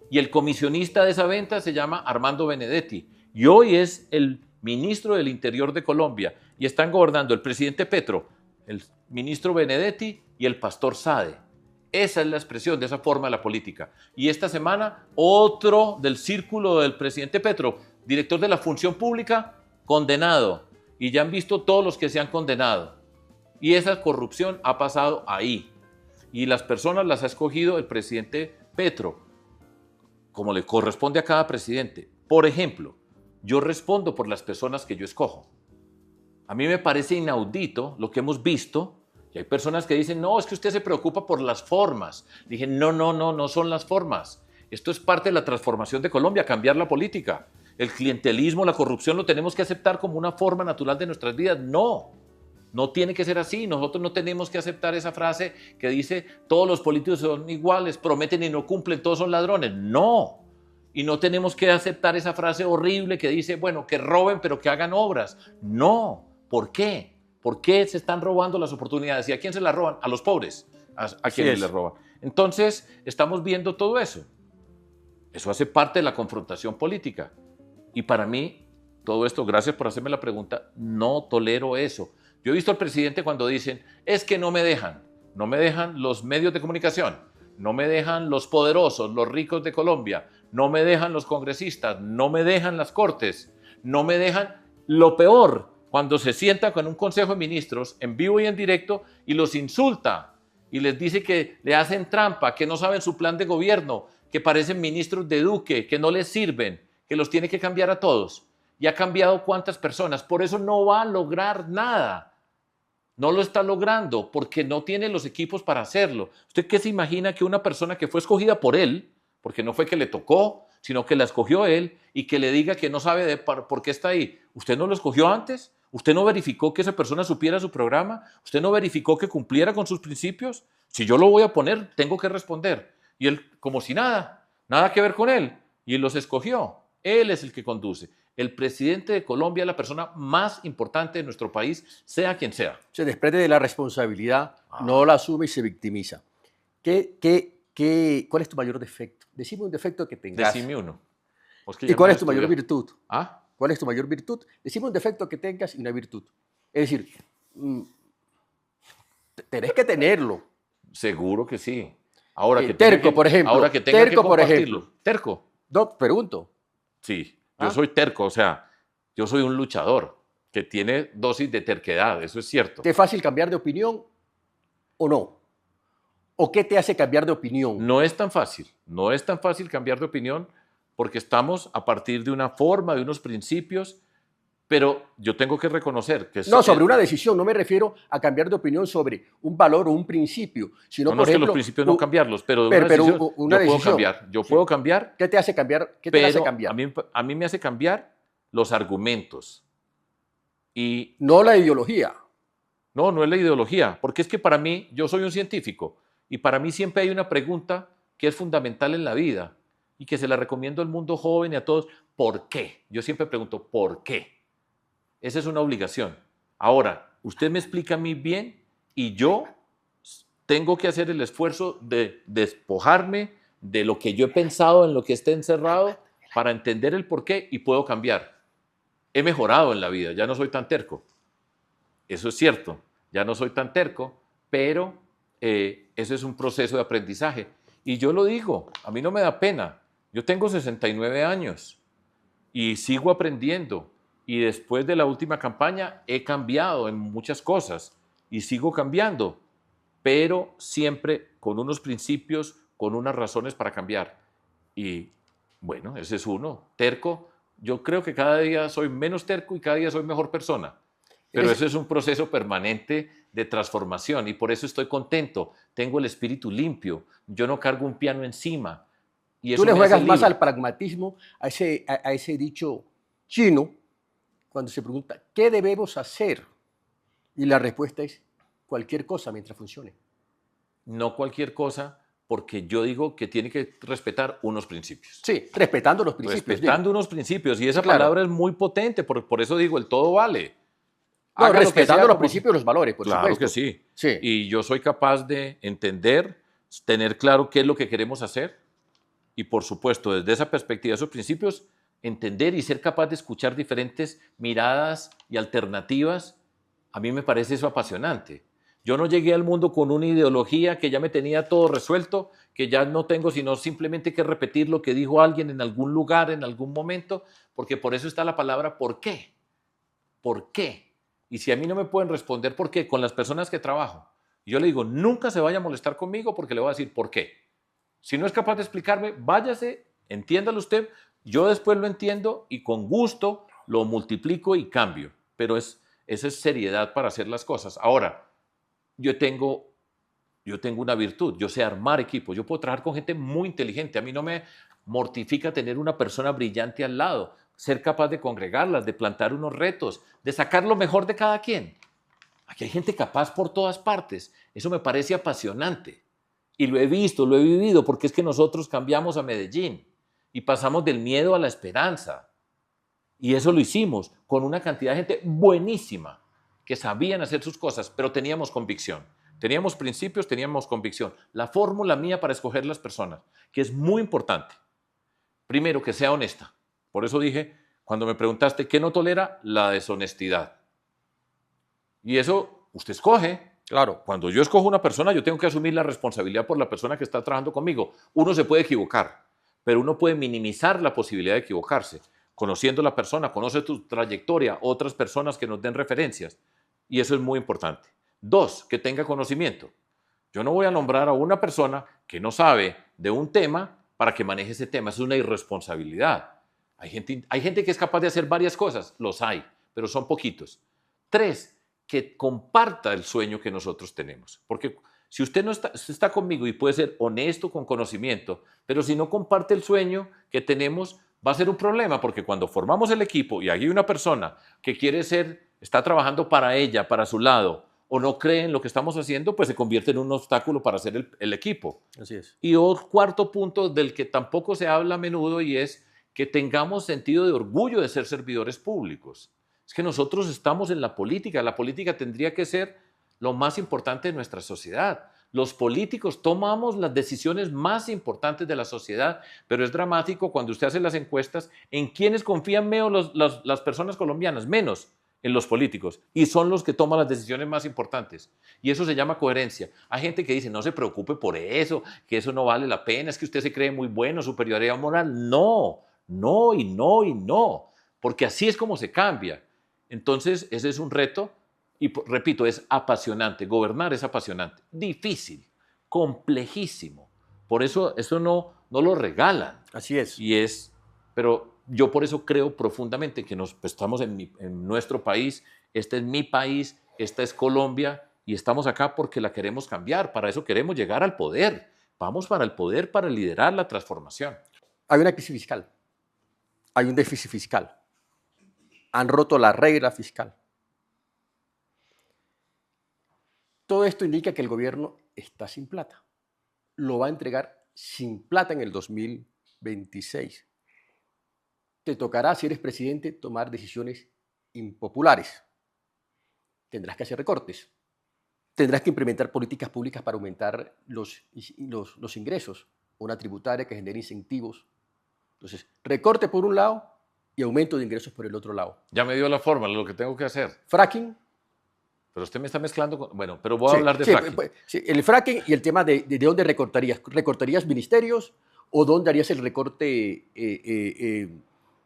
Y el comisionista de esa venta se llama Armando Benedetti y hoy es el ministro del Interior de Colombia y están gobernando el presidente Petro, el ministro Benedetti y el pastor Sade. Esa es la expresión de esa forma de la política. Y esta semana otro del círculo del presidente Petro, director de la Función Pública, condenado. Y ya han visto todos los que se han condenado. Y esa corrupción ha pasado ahí. Y las personas las ha escogido el presidente Petro, como le corresponde a cada presidente. Por ejemplo, yo respondo por las personas que yo escojo. A mí me parece inaudito lo que hemos visto, y hay personas que dicen, no, es que usted se preocupa por las formas. Dije, no son las formas. Esto es parte de la transformación de Colombia, cambiar la política. El clientelismo, la corrupción lo tenemos que aceptar como una forma natural de nuestras vidas. No tiene que ser así. Nosotros no tenemos que aceptar esa frase que dice todos los políticos son iguales, prometen y no cumplen, todos son ladrones. No. Y no tenemos que aceptar esa frase horrible que dice, bueno, que roben pero que hagan obras. No. ¿Por qué? ¿Por qué se están robando las oportunidades? ¿Y a quién se las roban? A los pobres. ¿A quiénes les roban? Entonces, estamos viendo todo eso. Eso hace parte de la confrontación política. Y para mí, todo esto, gracias por hacerme la pregunta, no tolero eso. Yo he visto al presidente cuando dicen, es que no me dejan los medios de comunicación, no me dejan los poderosos, los ricos de Colombia, no me dejan los congresistas, no me dejan las cortes, no me dejan lo peor, cuando se sienta con un consejo de ministros en vivo y en directo y los insulta y les dice que le hacen trampa, que no saben su plan de gobierno, que parecen ministros de Duque, que no les sirven, que los tiene que cambiar a todos. Y ha cambiado cuántas personas. Por eso no va a lograr nada. No lo está logrando porque no tiene los equipos para hacerlo. ¿Usted qué se imagina que una persona que fue escogida por él, porque no fue que le tocó, sino que la escogió él, y que le diga que no sabe por qué está ahí? ¿Usted no lo escogió antes? ¿Usted no verificó que esa persona supiera su programa? ¿Usted no verificó que cumpliera con sus principios? Si yo lo voy a poner, tengo que responder. Y él, como si nada que ver con él. Y él los escogió. Él es el que conduce. El presidente de Colombia es la persona más importante de nuestro país, sea quien sea. Se desprende de la responsabilidad, no la asume y se victimiza. ¿Cuál es tu mayor defecto? Decime un defecto que tengas. Decime uno. ¿Y cuál es tu mayor virtud? ¿Ah? ¿Cuál es tu mayor virtud? Decime un defecto que tengas y una virtud. Es decir, tenés que tenerlo. Seguro que sí. Ahora que terco, por ejemplo. Ahora que tenga terco, que por compartirlo. ejemplo. Terco. No, pregunto. Sí, yo soy terco, o sea, yo soy un luchador que tiene dosis de terquedad, eso es cierto. ¿Te es fácil cambiar de opinión o no? ¿O qué te hace cambiar de opinión? No es tan fácil cambiar de opinión porque estamos a partir de una forma, de unos principios, pero yo tengo que reconocer que... No, sobre una decisión, no me refiero a cambiar de opinión sobre un valor o un principio, sino, no, por ejemplo... Es que los principios no cambiarlos, pero una decisión, yo puedo cambiar. ¿Qué te hace cambiar? ¿Qué te hace cambiar? A mí me hace cambiar los argumentos. Y no la ideología. No es la ideología, porque es que para mí, yo soy un científico, y para mí siempre hay una pregunta que es fundamental en la vida, y que se la recomiendo al mundo joven y a todos. ¿Por qué? Yo siempre pregunto, ¿por qué? Esa es una obligación. Ahora, usted me explica a mí bien y yo tengo que hacer el esfuerzo de despojarme de lo que yo he pensado, en lo que esté encerrado, para entender el por qué y puedo cambiar. He mejorado en la vida, ya no soy tan terco. Eso es cierto, ya no soy tan terco, pero eso es un proceso de aprendizaje. Y yo lo digo, a mí no me da pena. Yo tengo 69 años y sigo aprendiendo. Y después de la última campaña he cambiado en muchas cosas y sigo cambiando, pero siempre con unos principios, con unas razones para cambiar. Y bueno, ese es uno. Terco, yo creo que cada día soy menos terco y cada día soy mejor persona. Pero eso es un proceso permanente de transformación y por eso estoy contento. Tengo el espíritu limpio. Yo no cargo un piano encima. Y eso Tú le me hace juegas más libre. al pragmatismo, a ese dicho chino, cuando se pregunta, ¿qué debemos hacer? Y la respuesta es cualquier cosa mientras funcione. No cualquier cosa, porque yo digo que tiene que respetar unos principios. Sí, respetando los principios. Respetando unos principios. Y esa claro. palabra es muy potente, por eso digo, el todo vale. No, Haga lo que respetando sea los como- principios y los valores, por Claro supuesto. que sí. Sí. Y yo soy capaz de entender, tener claro qué es lo que queremos hacer y, por supuesto, desde esa perspectiva, esos principios, entender y ser capaz de escuchar diferentes miradas y alternativas. A mí me parece eso apasionante. Yo no llegué al mundo con una ideología que ya me tenía todo resuelto, que ya no tengo sino simplemente que repetir lo que dijo alguien en algún lugar, en algún momento, porque por eso está la palabra ¿por qué? ¿Por qué? Y si a mí no me pueden responder por qué con las personas que trabajo, yo le digo, nunca se vaya a molestar conmigo porque le voy a decir por qué. Si no es capaz de explicarme, váyase, entiéndalo usted, yo después lo entiendo y con gusto lo multiplico y cambio. Pero esa es seriedad para hacer las cosas. Ahora, yo tengo una virtud, yo sé armar equipos, yo puedo trabajar con gente muy inteligente, a mí no me mortifica tener una persona brillante al lado, ser capaz de congregarlas, de plantar unos retos, de sacar lo mejor de cada quien. Aquí hay gente capaz por todas partes, eso me parece apasionante y lo he visto, lo he vivido, porque es que nosotros cambiamos a Medellín y pasamos del miedo a la esperanza y eso lo hicimos con una cantidad de gente buenísima que sabían hacer sus cosas, pero teníamos convicción. Teníamos principios, teníamos convicción. La fórmula mía para escoger las personas, que es muy importante. Primero, que sea honesta. Por eso dije, cuando me preguntaste qué no tolera, la deshonestidad. Y eso usted escoge. Claro. Cuando yo escojo una persona, yo tengo que asumir la responsabilidad por la persona que está trabajando conmigo. Uno se puede equivocar, pero uno puede minimizar la posibilidad de equivocarse. Conociendo a la persona, conoce tu trayectoria, otras personas que nos den referencias. Y eso es muy importante. Dos, que tenga conocimiento. Yo no voy a nombrar a una persona que no sabe de un tema para que maneje ese tema. Es una irresponsabilidad. Hay gente que es capaz de hacer varias cosas, los hay, pero son poquitos. Tres, que comparta el sueño que nosotros tenemos. Porque si usted no está conmigo y puede ser honesto con conocimiento, pero si no comparte el sueño que tenemos, va a ser un problema, porque cuando formamos el equipo y hay una persona que está trabajando para ella, para su lado, o no cree en lo que estamos haciendo, pues se convierte en un obstáculo para hacer el equipo. Así es. Y otro cuarto punto del que tampoco se habla a menudo y es que tengamos sentido de orgullo de ser servidores públicos. Es que nosotros estamos en la política tendría que ser lo más importante de nuestra sociedad. Los políticos tomamos las decisiones más importantes de la sociedad, pero es dramático cuando usted hace las encuestas en quiénes confían menos las personas colombianas, menos en los políticos, y son los que toman las decisiones más importantes. Y eso se llama coherencia. Hay gente que dice, no se preocupe por eso, que eso no vale la pena, es que usted se cree muy bueno, superioridad moral. No, no y no y no, porque así es como se cambia. Entonces, ese es un reto. Y repito, es apasionante, gobernar es apasionante, difícil, complejísimo. Por eso no lo regalan. Así es. Pero yo por eso creo profundamente que estamos en nuestro país, este es mi país, esta es Colombia y estamos acá porque la queremos cambiar, para eso queremos llegar al poder. Vamos para el poder, para liderar la transformación. Hay una crisis fiscal, hay un déficit fiscal, han roto la regla fiscal. Todo esto indica que el gobierno está sin plata. Lo va a entregar sin plata en el 2026. Te tocará, si eres presidente, tomar decisiones impopulares. Tendrás que hacer recortes. Tendrás que implementar políticas públicas para aumentar los ingresos. Una tributaria que genere incentivos. Entonces, recorte por un lado y aumento de ingresos por el otro lado. Ya me dio la forma, lo que tengo que hacer. Fracking. Pero usted me está mezclando con... Bueno, pero voy a hablar de fracking. Sí, el fracking y el tema de dónde recortarías. ¿Recortarías ministerios o dónde harías el recorte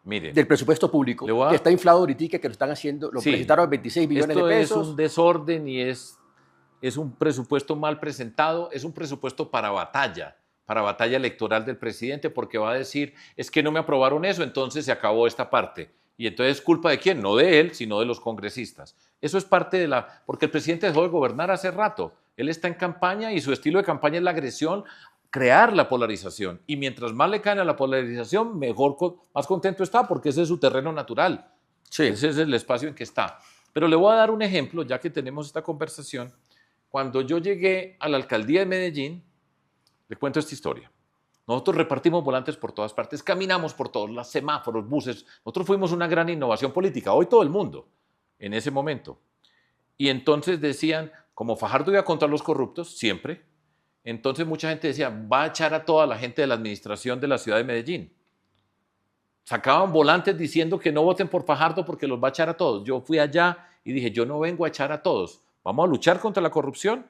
Mire, del presupuesto público? Que está inflado ahorita, que lo están haciendo, lo presentaron 26 billones de pesos. Esto es un desorden y es un presupuesto mal presentado, es un presupuesto para batalla electoral del presidente, porque va a decir, es que no me aprobaron eso, entonces se acabó esta parte. Y entonces, ¿culpa de quién? No de él, sino de los congresistas. Eso es parte de la... Porque el presidente dejó de gobernar hace rato. Él está en campaña y su estilo de campaña es la agresión, crear la polarización. Y mientras más le caen a la polarización, mejor, más contento está, porque ese es su terreno natural. Sí. Ese es el espacio en que está. Pero le voy a dar un ejemplo, ya que tenemos esta conversación. Cuando yo llegué a la alcaldía de Medellín, le cuento esta historia. Nosotros repartimos volantes por todas partes, caminamos por todos los semáforos, buses. Nosotros fuimos una gran innovación política, hoy todo el mundo, en ese momento. Y entonces decían, como Fajardo iba contra los corruptos, siempre, entonces mucha gente decía, va a echar a toda la gente de la administración de la ciudad de Medellín. Sacaban volantes diciendo que no voten por Fajardo porque los va a echar a todos. Yo fui allá y dije, yo no vengo a echar a todos, vamos a luchar contra la corrupción.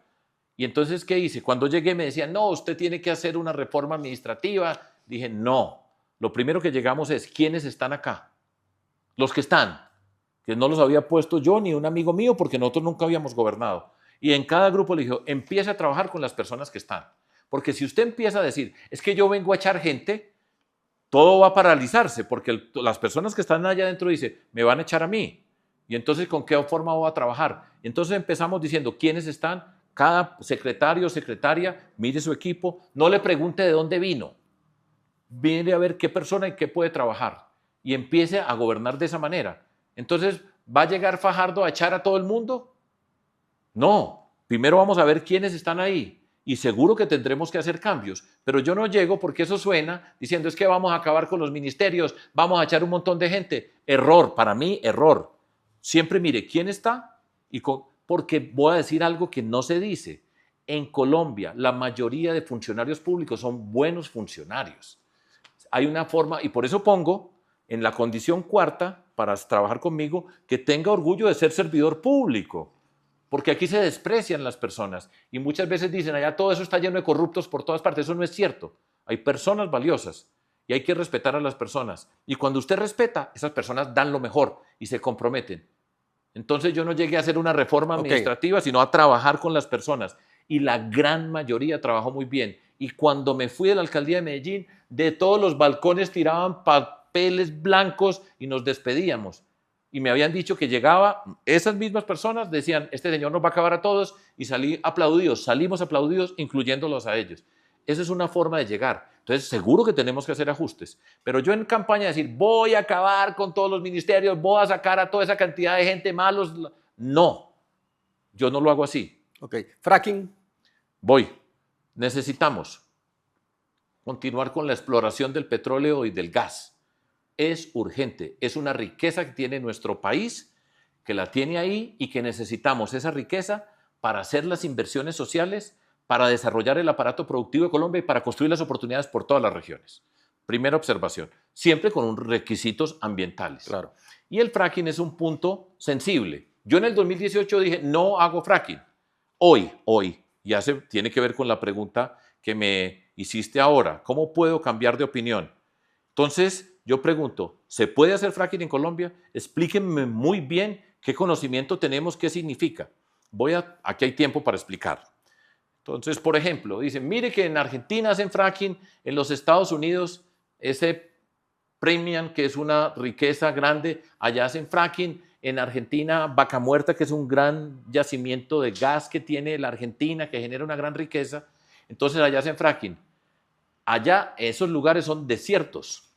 Y entonces, ¿qué hice? Cuando llegué me decían, no, usted tiene que hacer una reforma administrativa. Dije, no, lo primero que llegamos es, ¿quiénes están acá? Los que están, que no los había puesto yo ni un amigo mío porque nosotros nunca habíamos gobernado. Y en cada grupo le dije, empiece a trabajar con las personas que están. Porque si usted empieza a decir, es que yo vengo a echar gente, todo va a paralizarse porque las personas que están allá adentro dicen, me van a echar a mí. Y entonces, ¿con qué forma voy a trabajar? Y entonces empezamos diciendo, ¿quiénes están? Cada secretario o secretaria mire su equipo, no le pregunte de dónde vino, mire a ver qué persona y qué puede trabajar y empiece a gobernar de esa manera. Entonces, ¿va a llegar Fajardo a echar a todo el mundo? No, primero vamos a ver quiénes están ahí y seguro que tendremos que hacer cambios, pero yo no llego porque eso suena diciendo es que vamos a acabar con los ministerios, vamos a echar un montón de gente. Error, para mí, error. Siempre mire quién está y porque voy a decir algo que no se dice. En Colombia, la mayoría de funcionarios públicos son buenos funcionarios. Hay una forma, y por eso pongo en la condición cuarta, para trabajar conmigo, que tenga orgullo de ser servidor público. Porque aquí se desprecian las personas. Y muchas veces dicen, allá todo eso está lleno de corruptos por todas partes. Eso no es cierto. Hay personas valiosas y hay que respetar a las personas. Y cuando usted respeta, esas personas dan lo mejor y se comprometen. Entonces yo no llegué a hacer una reforma administrativa, sino a trabajar con las personas. Y la gran mayoría trabajó muy bien. Y cuando me fui de la alcaldía de Medellín, de todos los balcones tiraban papeles blancos y nos despedíamos. Y me habían dicho que llegaba, esas mismas personas decían, este señor nos va a acabar a todos, y salí aplaudidos, salimos aplaudidos, incluyéndolos a ellos. Esa es una forma de llegar. Entonces, seguro que tenemos que hacer ajustes. Pero yo en campaña decir, voy a acabar con todos los ministerios, voy a sacar a toda esa cantidad de gente malos. No, yo no lo hago así. Ok, fracking. Voy. Necesitamos continuar con la exploración del petróleo y del gas. Es urgente, es una riqueza que tiene nuestro país, que la tiene ahí y que necesitamos esa riqueza para hacer las inversiones sociales, para desarrollar el aparato productivo de Colombia y para construir las oportunidades por todas las regiones. Primera observación, siempre con unos requisitos ambientales. Claro. Y el fracking es un punto sensible. Yo en el 2018 dije, no hago fracking. Hoy, ya tiene que ver con la pregunta que me hiciste ahora. ¿Cómo puedo cambiar de opinión? Entonces, yo pregunto, ¿se puede hacer fracking en Colombia? Explíquenme muy bien qué conocimiento tenemos, qué significa. Aquí hay tiempo para explicar. Entonces, por ejemplo, dicen, mire que en Argentina hacen fracking, en los Estados Unidos ese premium, que es una riqueza grande, allá hacen fracking, en Argentina Vaca Muerta, que es un gran yacimiento de gas que tiene la Argentina, que genera una gran riqueza, entonces allá hacen fracking. Allá esos lugares son desiertos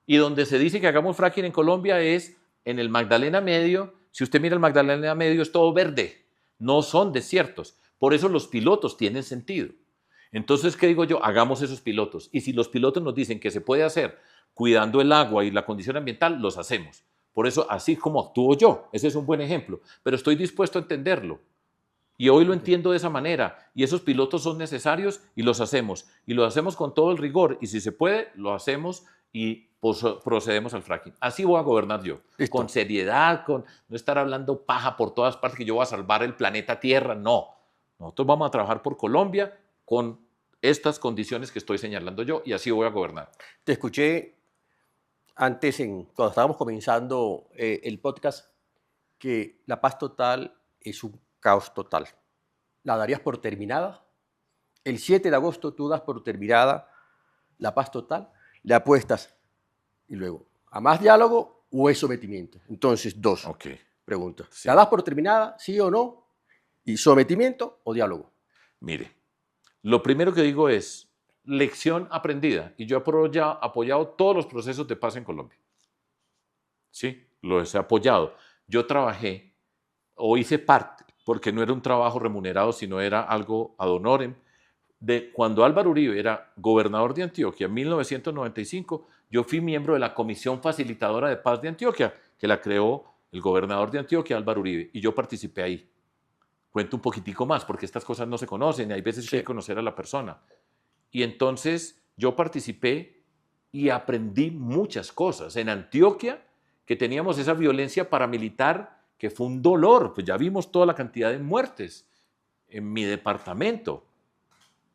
y donde se dice que hagamos fracking en Colombia es en el Magdalena Medio. Si usted mira el Magdalena Medio es todo verde, no son desiertos. Por eso los pilotos tienen sentido. Entonces, ¿qué digo yo? Hagamos esos pilotos. Y si los pilotos nos dicen que se puede hacer cuidando el agua y la condición ambiental, los hacemos. Por eso, así como actúo yo, ese es un buen ejemplo. Pero estoy dispuesto a entenderlo. Y hoy lo entiendo de esa manera. Y esos pilotos son necesarios y los hacemos. Y lo hacemos con todo el rigor. Y si se puede, lo hacemos y procedemos al fracking. Así voy a gobernar yo. Listo. Con seriedad, con no estar hablando paja por todas partes que yo voy a salvar el planeta Tierra. No. Nosotros vamos a trabajar por Colombia con estas condiciones que estoy señalando yo y así voy a gobernar. Te escuché antes, cuando estábamos comenzando el podcast, que la paz total es un caos total. ¿La darías por terminada? El 7 de agosto tú das por terminada la paz total, le apuestas y luego a más diálogo o es sometimiento? Entonces, dos Ok. preguntas. Sí. ¿La das por terminada, sí o no? ¿Y sometimiento o diálogo? Mire, lo primero que digo es lección aprendida. Y yo he apoyado todos los procesos de paz en Colombia. Sí, los he apoyado. Yo trabajé o hice parte, porque no era un trabajo remunerado, sino era algo ad honorem, de cuando Álvaro Uribe era gobernador de Antioquia en 1995, yo fui miembro de la Comisión Facilitadora de Paz de Antioquia, que la creó el gobernador de Antioquia, Álvaro Uribe, y yo participé ahí. Cuento un poquitico más, porque estas cosas no se conocen y hay veces que hay que conocer a la persona. Y entonces yo participé y aprendí muchas cosas. En Antioquia, que teníamos esa violencia paramilitar, que fue un dolor, pues ya vimos toda la cantidad de muertes en mi departamento.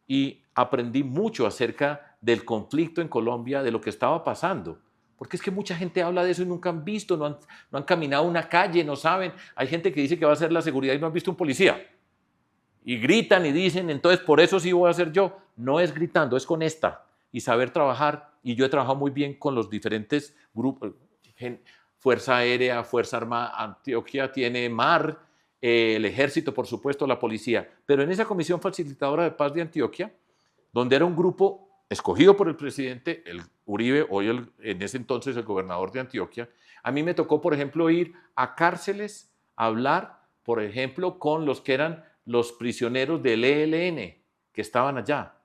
Y aprendí mucho acerca del conflicto en Colombia, de lo que estaba pasando. Porque es que mucha gente habla de eso y nunca han visto, no han caminado una calle, no saben. Hay gente que dice que va a hacer la seguridad y no han visto un policía. Y gritan y dicen, entonces por eso sí voy a hacer yo. No es gritando, es con esta. Y saber trabajar. Y yo he trabajado muy bien con los diferentes grupos. Fuerza Aérea, Fuerza Armada, Antioquia tiene mar, el ejército, por supuesto, la policía. Pero en esa Comisión Facilitadora de Paz de Antioquia, donde era un grupo escogido por el presidente, el Uribe, hoy en ese entonces el gobernador de Antioquia, a mí me tocó, por ejemplo, ir a cárceles a hablar, por ejemplo, con los que eran los prisioneros del ELN que estaban allá.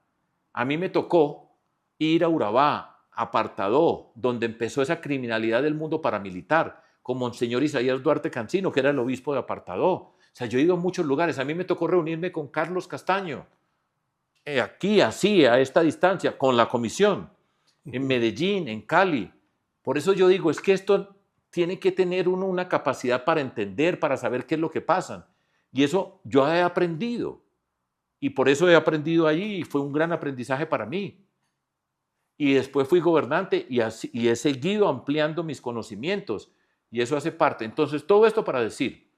A mí me tocó ir a Urabá, Apartadó, donde empezó esa criminalidad del mundo paramilitar, con Monseñor Isaías Duarte Cancino, que era el obispo de Apartadó. O sea, yo he ido a muchos lugares. A mí me tocó reunirme con Carlos Castaño, aquí, así, a esta distancia, con la comisión, en Medellín, en Cali. Por eso yo digo, es que esto tiene que tener uno una capacidad para entender, para saber qué es lo que pasa. Y eso yo he aprendido. Y por eso he aprendido allí y fue un gran aprendizaje para mí. Y después fui gobernante y he seguido ampliando mis conocimientos. Y eso hace parte. Entonces, todo esto para decir,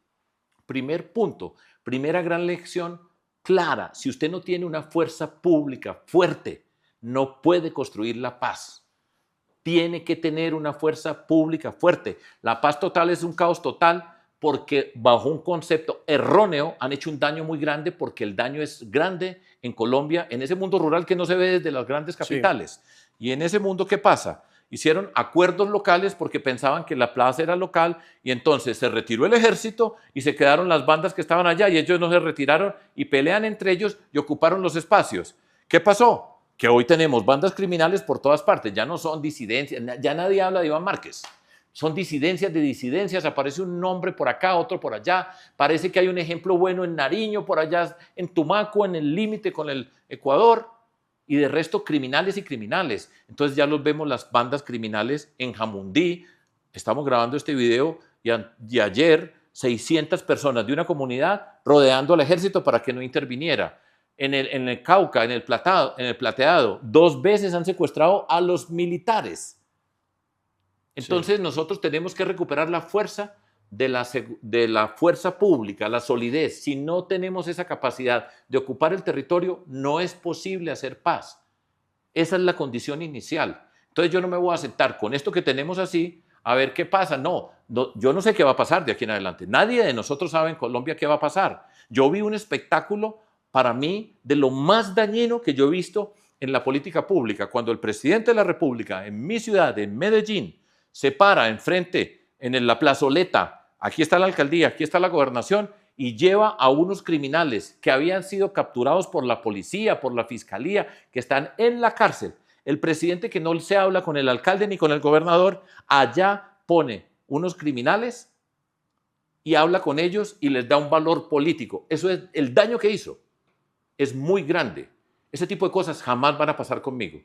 primer punto, primera gran lección clara, si usted no tiene una fuerza pública fuerte, no puede construir la paz. Tiene que tener una fuerza pública fuerte. La paz total es un caos total porque bajo un concepto erróneo han hecho un daño muy grande porque el daño es grande en Colombia, en ese mundo rural que no se ve desde las grandes capitales. Sí. Y en ese mundo, ¿qué pasa? Hicieron acuerdos locales porque pensaban que la plaza era local y entonces se retiró el ejército y se quedaron las bandas que estaban allá y ellos no se retiraron y pelean entre ellos y ocuparon los espacios. ¿Qué pasó? Que hoy tenemos bandas criminales por todas partes, ya no son disidencias, ya nadie habla de Iván Márquez. Son disidencias de disidencias, aparece un nombre por acá, otro por allá, parece que hay un ejemplo bueno en Nariño, por allá en Tumaco, en el límite con el Ecuador, y de resto criminales y criminales. Entonces ya los vemos las bandas criminales en Jamundí, estamos grabando este video y ayer 600 personas de una comunidad rodeando al ejército para que no interviniera. En el Cauca, en el Plateado, 2 veces han secuestrado a los militares. Entonces sí, nosotros tenemos que recuperar la fuerza de la fuerza pública, la solidez. Si no tenemos esa capacidad de ocupar el territorio, no es posible hacer paz. Esa es la condición inicial. Entonces yo no me voy a sentar con esto que tenemos así a ver qué pasa. No, yo no sé qué va a pasar de aquí en adelante. Nadie de nosotros sabe en Colombia qué va a pasar. Yo vi un espectáculo para mí de lo más dañino que yo he visto en la política pública, cuando el presidente de la República en mi ciudad, en Medellín, se para enfrente en la plazoleta, aquí está la alcaldía, aquí está la gobernación, y lleva a unos criminales que habían sido capturados por la policía, por la fiscalía, que están en la cárcel. El presidente, que no se habla con el alcalde ni con el gobernador, allá pone unos criminales y habla con ellos y les da un valor político. Eso es el daño que hizo. Es muy grande. Ese tipo de cosas jamás van a pasar conmigo.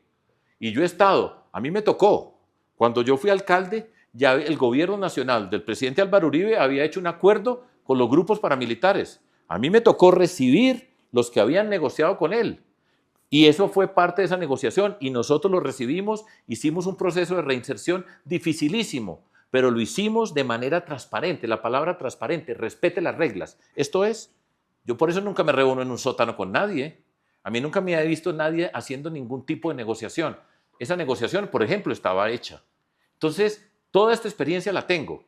Y yo he estado, a mí me tocó, cuando yo fui alcalde, ya el gobierno nacional del presidente Álvaro Uribe había hecho un acuerdo con los grupos paramilitares. A mí me tocó recibir los que habían negociado con él. Y eso fue parte de esa negociación y nosotros lo recibimos, hicimos un proceso de reinserción dificilísimo, pero lo hicimos de manera transparente. La palabra transparente, respete las reglas. Esto es, yo por eso nunca me reúno en un sótano con nadie. A mí nunca me ha visto nadie haciendo ningún tipo de negociación. Esa negociación, por ejemplo, estaba hecha. Entonces, Toda esta experiencia la tengo.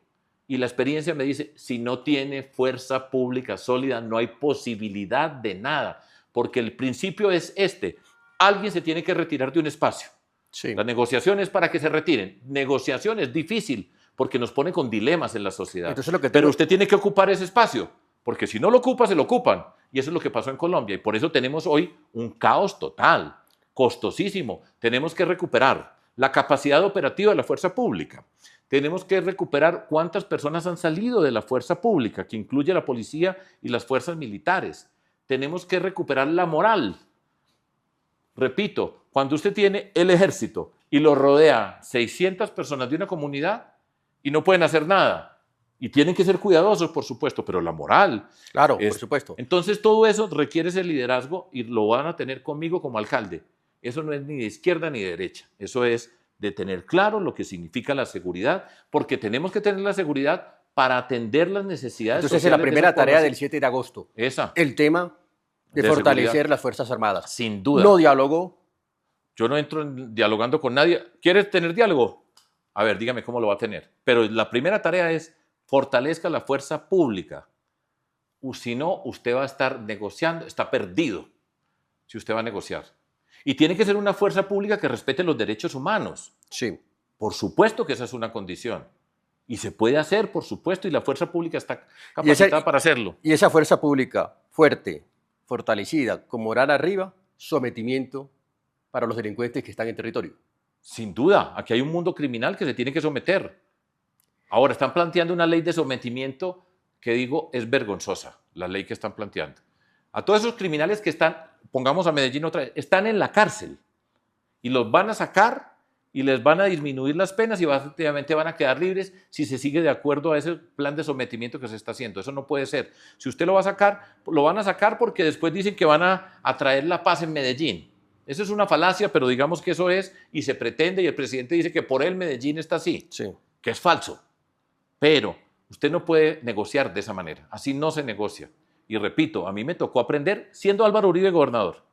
Y la experiencia me dice, si no tiene fuerza pública sólida, no hay posibilidad de nada. Porque el principio es este. Alguien se tiene que retirar de un espacio. Sí. La negociación es para que se retiren. Negociación es difícil porque nos pone con dilemas en la sociedad. Entonces, lo que Pero usted tiene que ocupar ese espacio, porque si no lo ocupa, se lo ocupan. Y eso es lo que pasó en Colombia. Y por eso tenemos hoy un caos total, costosísimo. Tenemos que recuperar la capacidad operativa de la fuerza pública. Tenemos que recuperar cuántas personas han salido de la fuerza pública, que incluye la policía y las fuerzas militares. Tenemos que recuperar la moral. Repito, cuando usted tiene el ejército y lo rodea 600 personas de una comunidad y no pueden hacer nada, y tienen que ser cuidadosos, por supuesto, pero la moral... Claro, por supuesto. Entonces todo eso requiere ese liderazgo y lo van a tener conmigo como alcalde. Eso no es ni de izquierda ni de derecha, eso es de tener claro lo que significa la seguridad, porque tenemos que tener la seguridad para atender las necesidades Entonces, sociales esa es la primera esa tarea población. del 7 de agosto. Esa, El tema de De fortalecer seguridad. las Fuerzas Armadas. sin duda. No diálogo. Yo no entro dialogando con nadie. ¿Quieres tener diálogo? A ver, dígame cómo lo va a tener. Pero la primera tarea es fortalezca la fuerza pública. Si no, usted va a estar negociando, está perdido si usted va a negociar. Y tiene que ser una fuerza pública que respete los derechos humanos. Sí. Por supuesto que esa es una condición. Y se puede hacer, por supuesto, y la fuerza pública está Y esa- capacitada para hacerlo. Y esa fuerza pública fuerte, fortalecida, con moral arriba, sometimiento para los delincuentes que están en territorio. Sin duda, aquí hay un mundo criminal que se tiene que someter. Ahora, están planteando una ley de sometimiento que digo es vergonzosa, la ley que están planteando. A todos esos criminales que están, pongamos a Medellín otra vez, están en la cárcel y los van a sacar y les van a disminuir las penas y básicamente van a quedar libres si se sigue de acuerdo a ese plan de sometimiento que se está haciendo. Eso no puede ser. Si usted lo va a sacar, lo van a sacar porque después dicen que van a traer la paz en Medellín. Eso es una falacia, pero digamos que eso es y se pretende y el presidente dice que por él Medellín está así, Sí. que es falso. Pero usted no puede negociar de esa manera. Así no se negocia. Y repito, a mí me tocó aprender siendo Álvaro Uribe gobernador.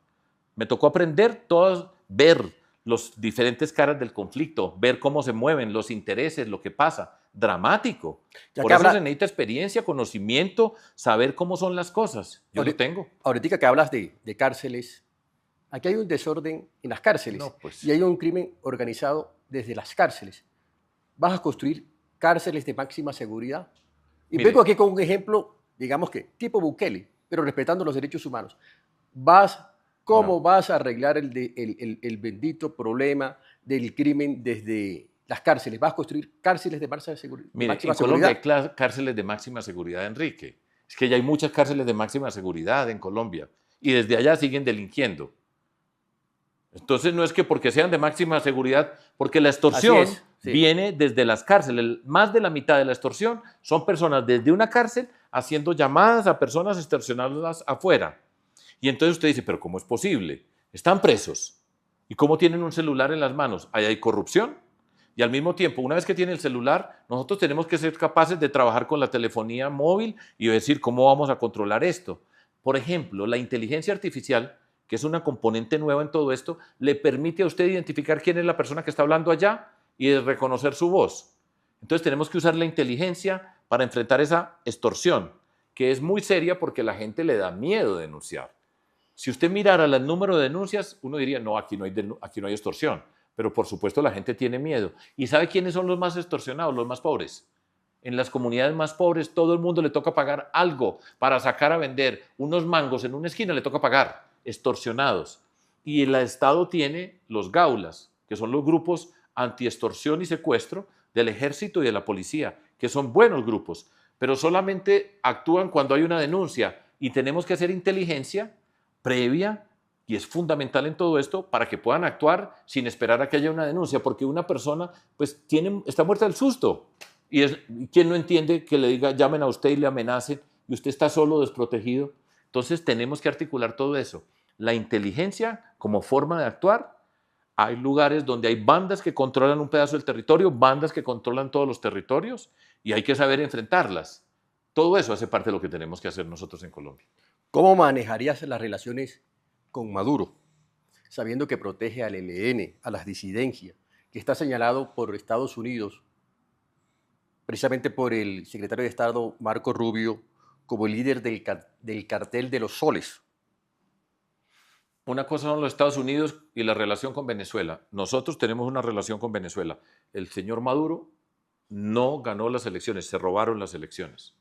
Me tocó aprender todas, ver los diferentes caras del conflicto, ver cómo se mueven los intereses, lo que pasa. Dramático. Ya Por que eso habla- se necesita experiencia, conocimiento, saber cómo son las cosas. Yo lo Ahorita- tengo. Ahorita que hablas de cárceles, aquí hay un desorden en las cárceles No, pues. y hay un crimen organizado desde las cárceles. Vas a construir cárceles de máxima seguridad. Y Mire. vengo aquí con un ejemplo, digamos que tipo Bukele, pero respetando los derechos humanos. ¿Cómo vas a arreglar el bendito problema del crimen desde las cárceles? ¿Vas a construir cárceles de máxima Mire, máxima en Colombia hay seguridad? cárceles de máxima seguridad, Enrique. Es que ya hay muchas cárceles de máxima seguridad en Colombia y desde allá siguen delinquiendo. Entonces no es que porque sean de máxima seguridad, porque la extorsión Así es, sí. viene desde las cárceles. Más de la mitad de la extorsión son personas desde una cárcel haciendo llamadas a personas extorsionándolas afuera. Y entonces usted dice, pero ¿cómo es posible? Están presos. ¿Y cómo tienen un celular en las manos? Ahí hay corrupción. Y al mismo tiempo, una vez que tiene el celular, nosotros tenemos que ser capaces de trabajar con la telefonía móvil y decir cómo vamos a controlar esto. Por ejemplo, la inteligencia artificial, que es una componente nueva en todo esto, le permite a usted identificar quién es la persona que está hablando allá y de reconocer su voz. Entonces tenemos que usar la inteligencia para enfrentar esa extorsión, que es muy seria porque la gente le da miedo denunciar. Si usted mirara el número de denuncias, uno diría, no, aquí no hay extorsión. Pero por supuesto la gente tiene miedo. ¿Y sabe quiénes son los más extorsionados, los más pobres? En las comunidades más pobres todo el mundo le toca pagar algo para sacar a vender unos mangos en una esquina, le toca pagar, extorsionados. Y el Estado tiene los gaulas, que son los grupos anti-extorsión y secuestro del ejército y de la policía, que son buenos grupos, pero solamente actúan cuando hay una denuncia y tenemos que hacer inteligencia previa y es fundamental en todo esto para que puedan actuar sin esperar a que haya una denuncia, porque una persona pues está muerta del susto. ¿Y quién no entiende que le diga llamen a usted y le amenacen y usted está solo, desprotegido? Entonces tenemos que articular todo eso. La inteligencia como forma de actuar. Hay lugares donde hay bandas que controlan un pedazo del territorio, bandas que controlan todos los territorios y hay que saber enfrentarlas. Todo eso hace parte de lo que tenemos que hacer nosotros en Colombia. ¿Cómo manejarías las relaciones con Maduro, sabiendo que protege al ELN, a las disidencias, que está señalado por Estados Unidos precisamente por el secretario de Estado Marco Rubio como el líder del cartel de los soles. Una cosa son los Estados Unidos y la relación con Venezuela. Nosotros tenemos una relación con Venezuela. El señor Maduro no ganó las elecciones, se robaron las elecciones.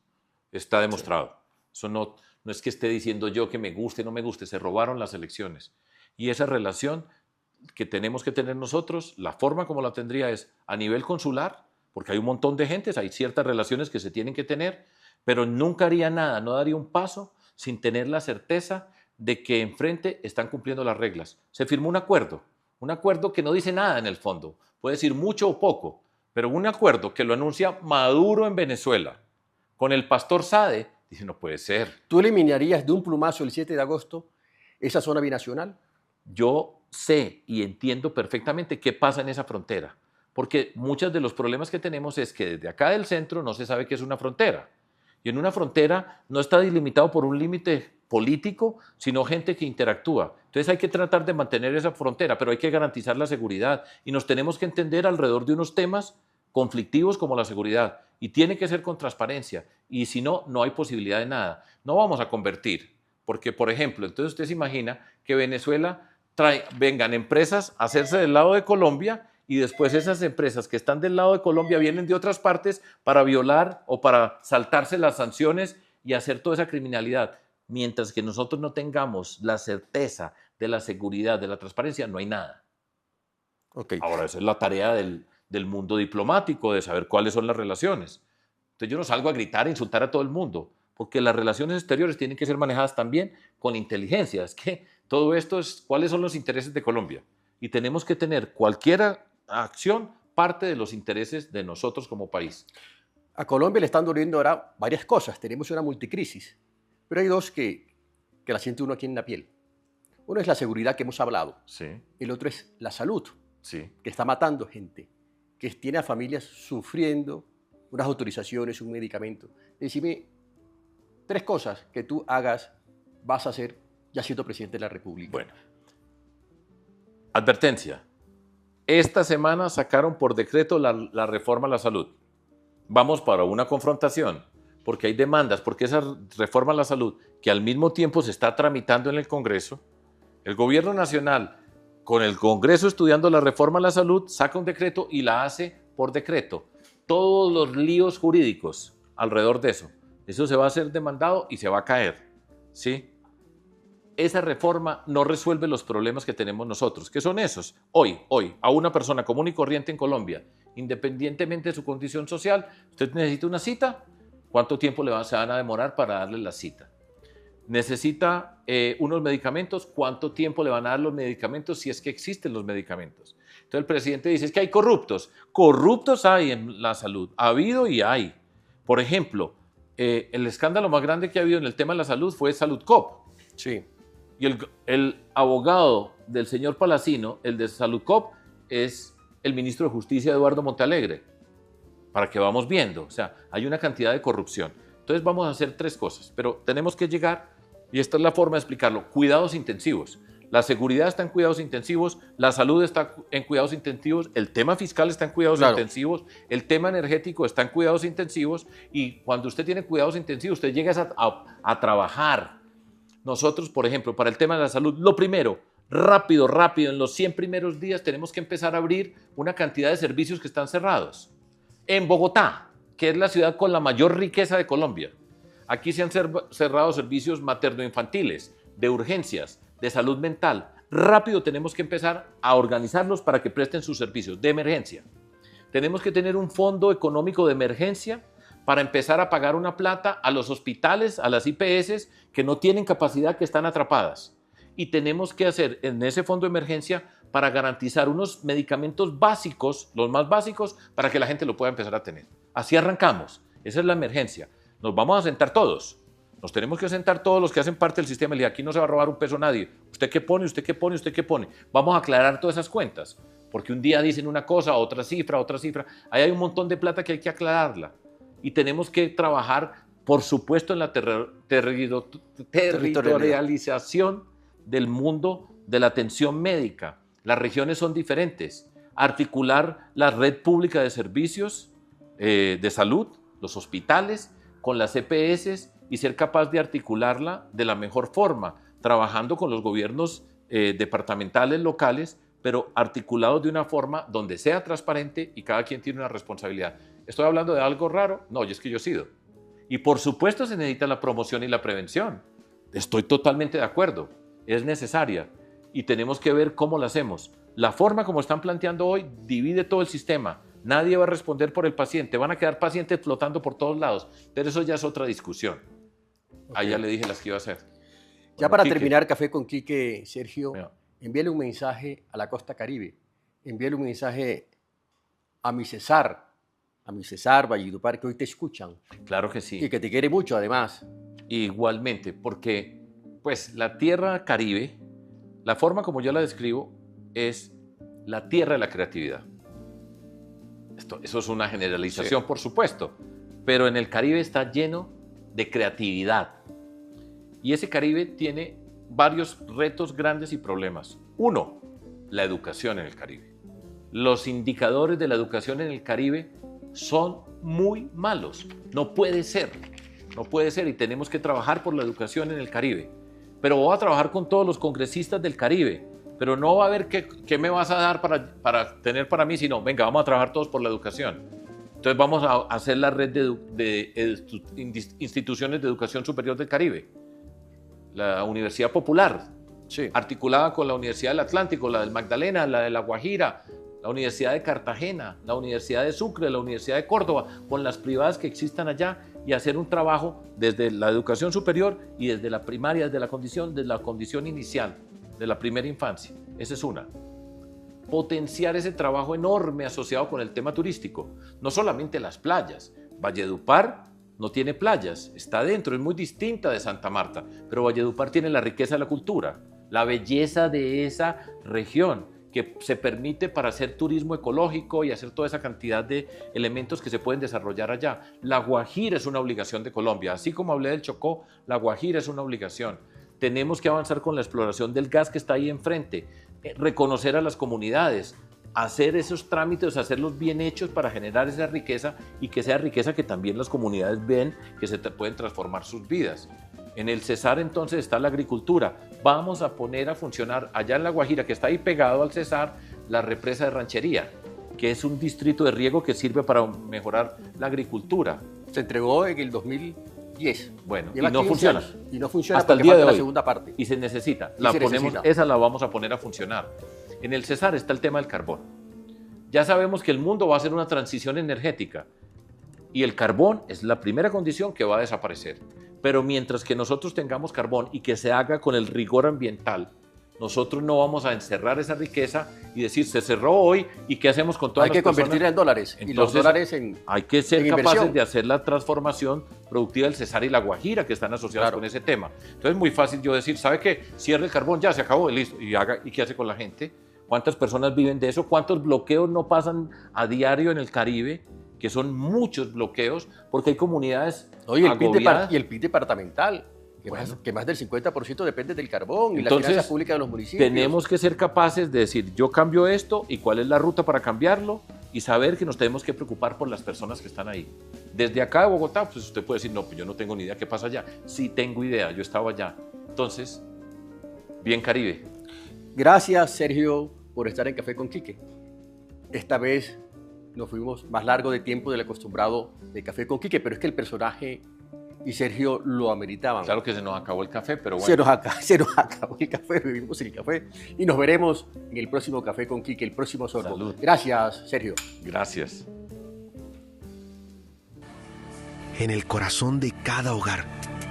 Está demostrado. Eso no es que esté diciendo yo que me guste o no me guste, se robaron las elecciones. Y esa relación que tenemos que tener nosotros, la forma como la tendría es a nivel consular, porque hay un montón de gentes, hay ciertas relaciones que se tienen que tener, pero nunca haría nada, no daría un paso sin tener la certeza de que enfrente están cumpliendo las reglas. Se firmó un acuerdo que no dice nada en el fondo, puede decir mucho o poco, pero un acuerdo que lo anuncia Maduro en Venezuela con el pastor Sade, dice, no puede ser. ¿Tú eliminarías de un plumazo el 7 de agosto esa zona binacional? Yo sé y entiendo perfectamente qué pasa en esa frontera, porque muchos de los problemas que tenemos es que desde acá del centro no se sabe qué es una frontera. Y en una frontera no está delimitado por un límite político, sino gente que interactúa. Entonces hay que tratar de mantener esa frontera, pero hay que garantizar la seguridad y nos tenemos que entender alrededor de unos temas conflictivos como la seguridad y tiene que ser con transparencia y si no, no hay posibilidad de nada. No vamos a convertir, porque por ejemplo, entonces usted se imagina que Venezuela vengan empresas a hacerse del lado de Colombia y después esas empresas que están del lado de Colombia vienen de otras partes para violar o para saltarse las sanciones y hacer toda esa criminalidad. Mientras que nosotros no tengamos la certeza de la seguridad, de la transparencia, no hay nada. Okay. Ahora, esa es la tarea del mundo diplomático, de saber cuáles son las relaciones. Entonces yo no salgo a gritar, a insultar a todo el mundo, porque las relaciones exteriores tienen que ser manejadas también con inteligencia. Es que todo esto es cuáles son los intereses de Colombia. Y tenemos que tener cualquier acción parte de los intereses de nosotros como país. A Colombia le están doliendo ahora varias cosas. Tenemos una multicrisis, pero hay dos que la siente uno aquí en la piel. Uno es la seguridad que hemos hablado. Sí. El otro es la salud, Sí. que está matando gente, que tiene a familias sufriendo unas autorizaciones, un medicamento. Decime 3 cosas que tú vas a hacer ya siendo presidente de la República. Bueno. Advertencia. Esta semana sacaron por decreto la reforma a la salud. Vamos para una confrontación, porque hay demandas, porque esa reforma a la salud, que al mismo tiempo se está tramitando en el Congreso, el gobierno nacional, con el Congreso estudiando la reforma a la salud, saca un decreto y la hace por decreto. Todos los líos jurídicos alrededor de eso se va a hacer demandado y se va a caer, ¿sí? Esa reforma no resuelve los problemas que tenemos nosotros, que son esos. Hoy, a una persona común y corriente en Colombia, independientemente de su condición social, usted necesita una cita, ¿cuánto tiempo se van a demorar para darle la cita? Necesita unos medicamentos, ¿cuánto tiempo le van a dar los medicamentos si es que existen los medicamentos? Entonces el presidente dice, es que hay corruptos. Corruptos hay en la salud, ha habido y hay. Por ejemplo, el escándalo más grande que ha habido en el tema de la salud fue Saludcop. Sí. Y el abogado del señor Palacino, el de Saludcop, es el ministro de Justicia, Eduardo Montealegre, para que vamos viendo. O sea, hay una cantidad de corrupción. Entonces vamos a hacer 3 cosas, pero tenemos que llegar, y esta es la forma de explicarlo, cuidados intensivos. La seguridad está en cuidados intensivos, la salud está en cuidados intensivos, el tema fiscal está en cuidados intensivos, el tema energético está en cuidados intensivos, y cuando usted tiene cuidados intensivos, usted llega a trabajar. Nosotros, por ejemplo, para el tema de la salud, lo primero, rápido, en los 100 primeros días tenemos que empezar a abrir una cantidad de servicios que están cerrados. En Bogotá, que es la ciudad con la mayor riqueza de Colombia, aquí se han cerrado servicios materno-infantiles, de urgencias, de salud mental. Rápido tenemos que empezar a organizarlos para que presten sus servicios de emergencia. Tenemos que tener un fondo económico de emergencia para empezar a pagar una plata a los hospitales, a las IPS que no tienen capacidad, que están atrapadas. Y tenemos que hacer en ese fondo de emergencia para garantizar unos medicamentos básicos, los más básicos, para que la gente lo pueda empezar a tener. Así arrancamos. Esa es la emergencia. Nos vamos a sentar todos. Nos tenemos que sentar todos los que hacen parte del sistema. Y aquí no se va a robar un peso nadie. ¿Usted qué pone? ¿Usted qué pone? ¿Usted qué pone? Vamos a aclarar todas esas cuentas. Porque un día dicen una cosa, otra cifra. Ahí hay un montón de plata que hay que aclararla. Y tenemos que trabajar, por supuesto, en la territorialización del mundo de la atención médica. Las regiones son diferentes. Articular la red pública de servicios de salud, los hospitales, con las EPS y ser capaz de articularla de la mejor forma, trabajando con los gobiernos departamentales, locales, pero articulados de una forma donde sea transparente y cada quien tiene una responsabilidad. ¿Estoy hablando de algo raro? No, es que yo he sido. Y por supuesto se necesita la promoción y la prevención. Estoy totalmente de acuerdo. Es necesaria y tenemos que ver cómo la hacemos. La forma como están planteando hoy divide todo el sistema. Nadie va a responder por el paciente. Van a quedar pacientes flotando por todos lados. Pero eso ya es otra discusión. Ahí ya le dije las que iba a hacer. Ya para terminar, Café con Quique, Sergio, envíale un mensaje a la costa Caribe. Envíale un mensaje a mi César, Valledupar, que hoy te escuchan. Claro que sí. Y que te quiere mucho, además. Igualmente, porque pues la tierra Caribe, la forma como yo la describo, es la tierra de la creatividad. Eso es una generalización, sí, por supuesto, pero en el Caribe está lleno de creatividad. Y ese Caribe tiene varios retos grandes y problemas. Uno, la educación en el Caribe. Los indicadores de la educación en el Caribe son muy malos. No puede ser y tenemos que trabajar por la educación en el Caribe. Pero voy a trabajar con todos los congresistas del Caribe, pero no va a ver qué me vas a dar para tener para mí, sino, venga, vamos a trabajar todos por la educación. Entonces vamos a hacer la red de instituciones de educación superior del Caribe. La Universidad Popular, sí, articulada con la Universidad del Atlántico, la del Magdalena, la de La Guajira, la Universidad de Cartagena, la Universidad de Sucre, la Universidad de Córdoba, con las privadas que existan allá y hacer un trabajo desde la educación superior y desde la primaria, desde la condición inicial, de la primera infancia. Esa es una. Potenciar ese trabajo enorme asociado con el tema turístico. No solamente las playas. Valledupar no tiene playas, está dentro, es muy distinta de Santa Marta, pero Valledupar tiene la riqueza de la cultura, la belleza de esa región que se permite para hacer turismo ecológico y hacer toda esa cantidad de elementos que se pueden desarrollar allá. La Guajira es una obligación de Colombia, así como hablé del Chocó, la Guajira es una obligación. Tenemos que avanzar con la exploración del gas que está ahí enfrente, reconocer a las comunidades, hacer esos trámites, hacerlos bien hechos para generar esa riqueza y que sea riqueza que también las comunidades ven que se pueden transformar sus vidas. En el Cesar entonces está la agricultura. Vamos a poner a funcionar allá en La Guajira, que está ahí pegado al Cesar, la represa de Ranchería, que es un distrito de riego que sirve para mejorar la agricultura. Se entregó en el 2010. Bueno, y no funciona. Y no funciona hasta el día de hoy. La segunda parte. Y se necesita. Esa la vamos a poner a funcionar. En el Cesar está el tema del carbón. Ya sabemos que el mundo va a hacer una transición energética y el carbón es la primera condición que va a desaparecer. Pero mientras que nosotros tengamos carbón y que se haga con el rigor ambiental, nosotros no vamos a encerrar esa riqueza y decir, se cerró hoy y ¿qué hacemos con todas las personas? Hay que convertirla en dólares. Entonces, y los dólares en hay que ser capaces inversión. De hacer la transformación productiva del Cesar y la Guajira, que están asociadas con ese tema. Entonces es muy fácil yo decir, ¿sabe qué? Cierre el carbón, ya se acabó, listo. ¿Y qué hace con la gente? ¿Cuántas personas viven de eso? ¿Cuántos bloqueos no pasan a diario en el Caribe? Que son muchos bloqueos, porque hay comunidades agobiadas. Y el PIB departamental, que más del 50% depende del carbón. Entonces, y la finanza pública de los municipios. Tenemos que ser capaces de decir, yo cambio esto y cuál es la ruta para cambiarlo y saber que nos tenemos que preocupar por las personas que están ahí. Desde acá de Bogotá, pues usted puede decir, no, pues yo no tengo ni idea qué pasa allá. Sí tengo idea, yo estaba allá. Entonces, bien Caribe. Gracias, Sergio, por estar en Café con Quique. Esta vez nos fuimos más largo de tiempo del acostumbrado de Café con Quique, pero es que el personaje y Sergio lo ameritaban. Claro que se nos acabó el café, pero bueno. Se nos acabó el café, bebimos el café y nos veremos en el próximo Café con Quique, el próximo sorbo. Salud. Gracias, Sergio. Gracias. En el corazón de cada hogar,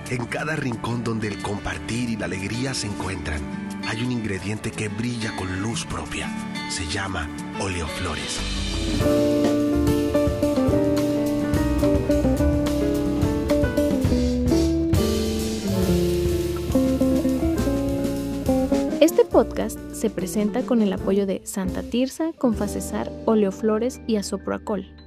en cada rincón donde el compartir y la alegría se encuentran, hay un ingrediente que brilla con luz propia. Se llama Oleoflores. Este podcast se presenta con el apoyo de Santa Tirsa, Confacesar, Oleoflores y Asoproacol.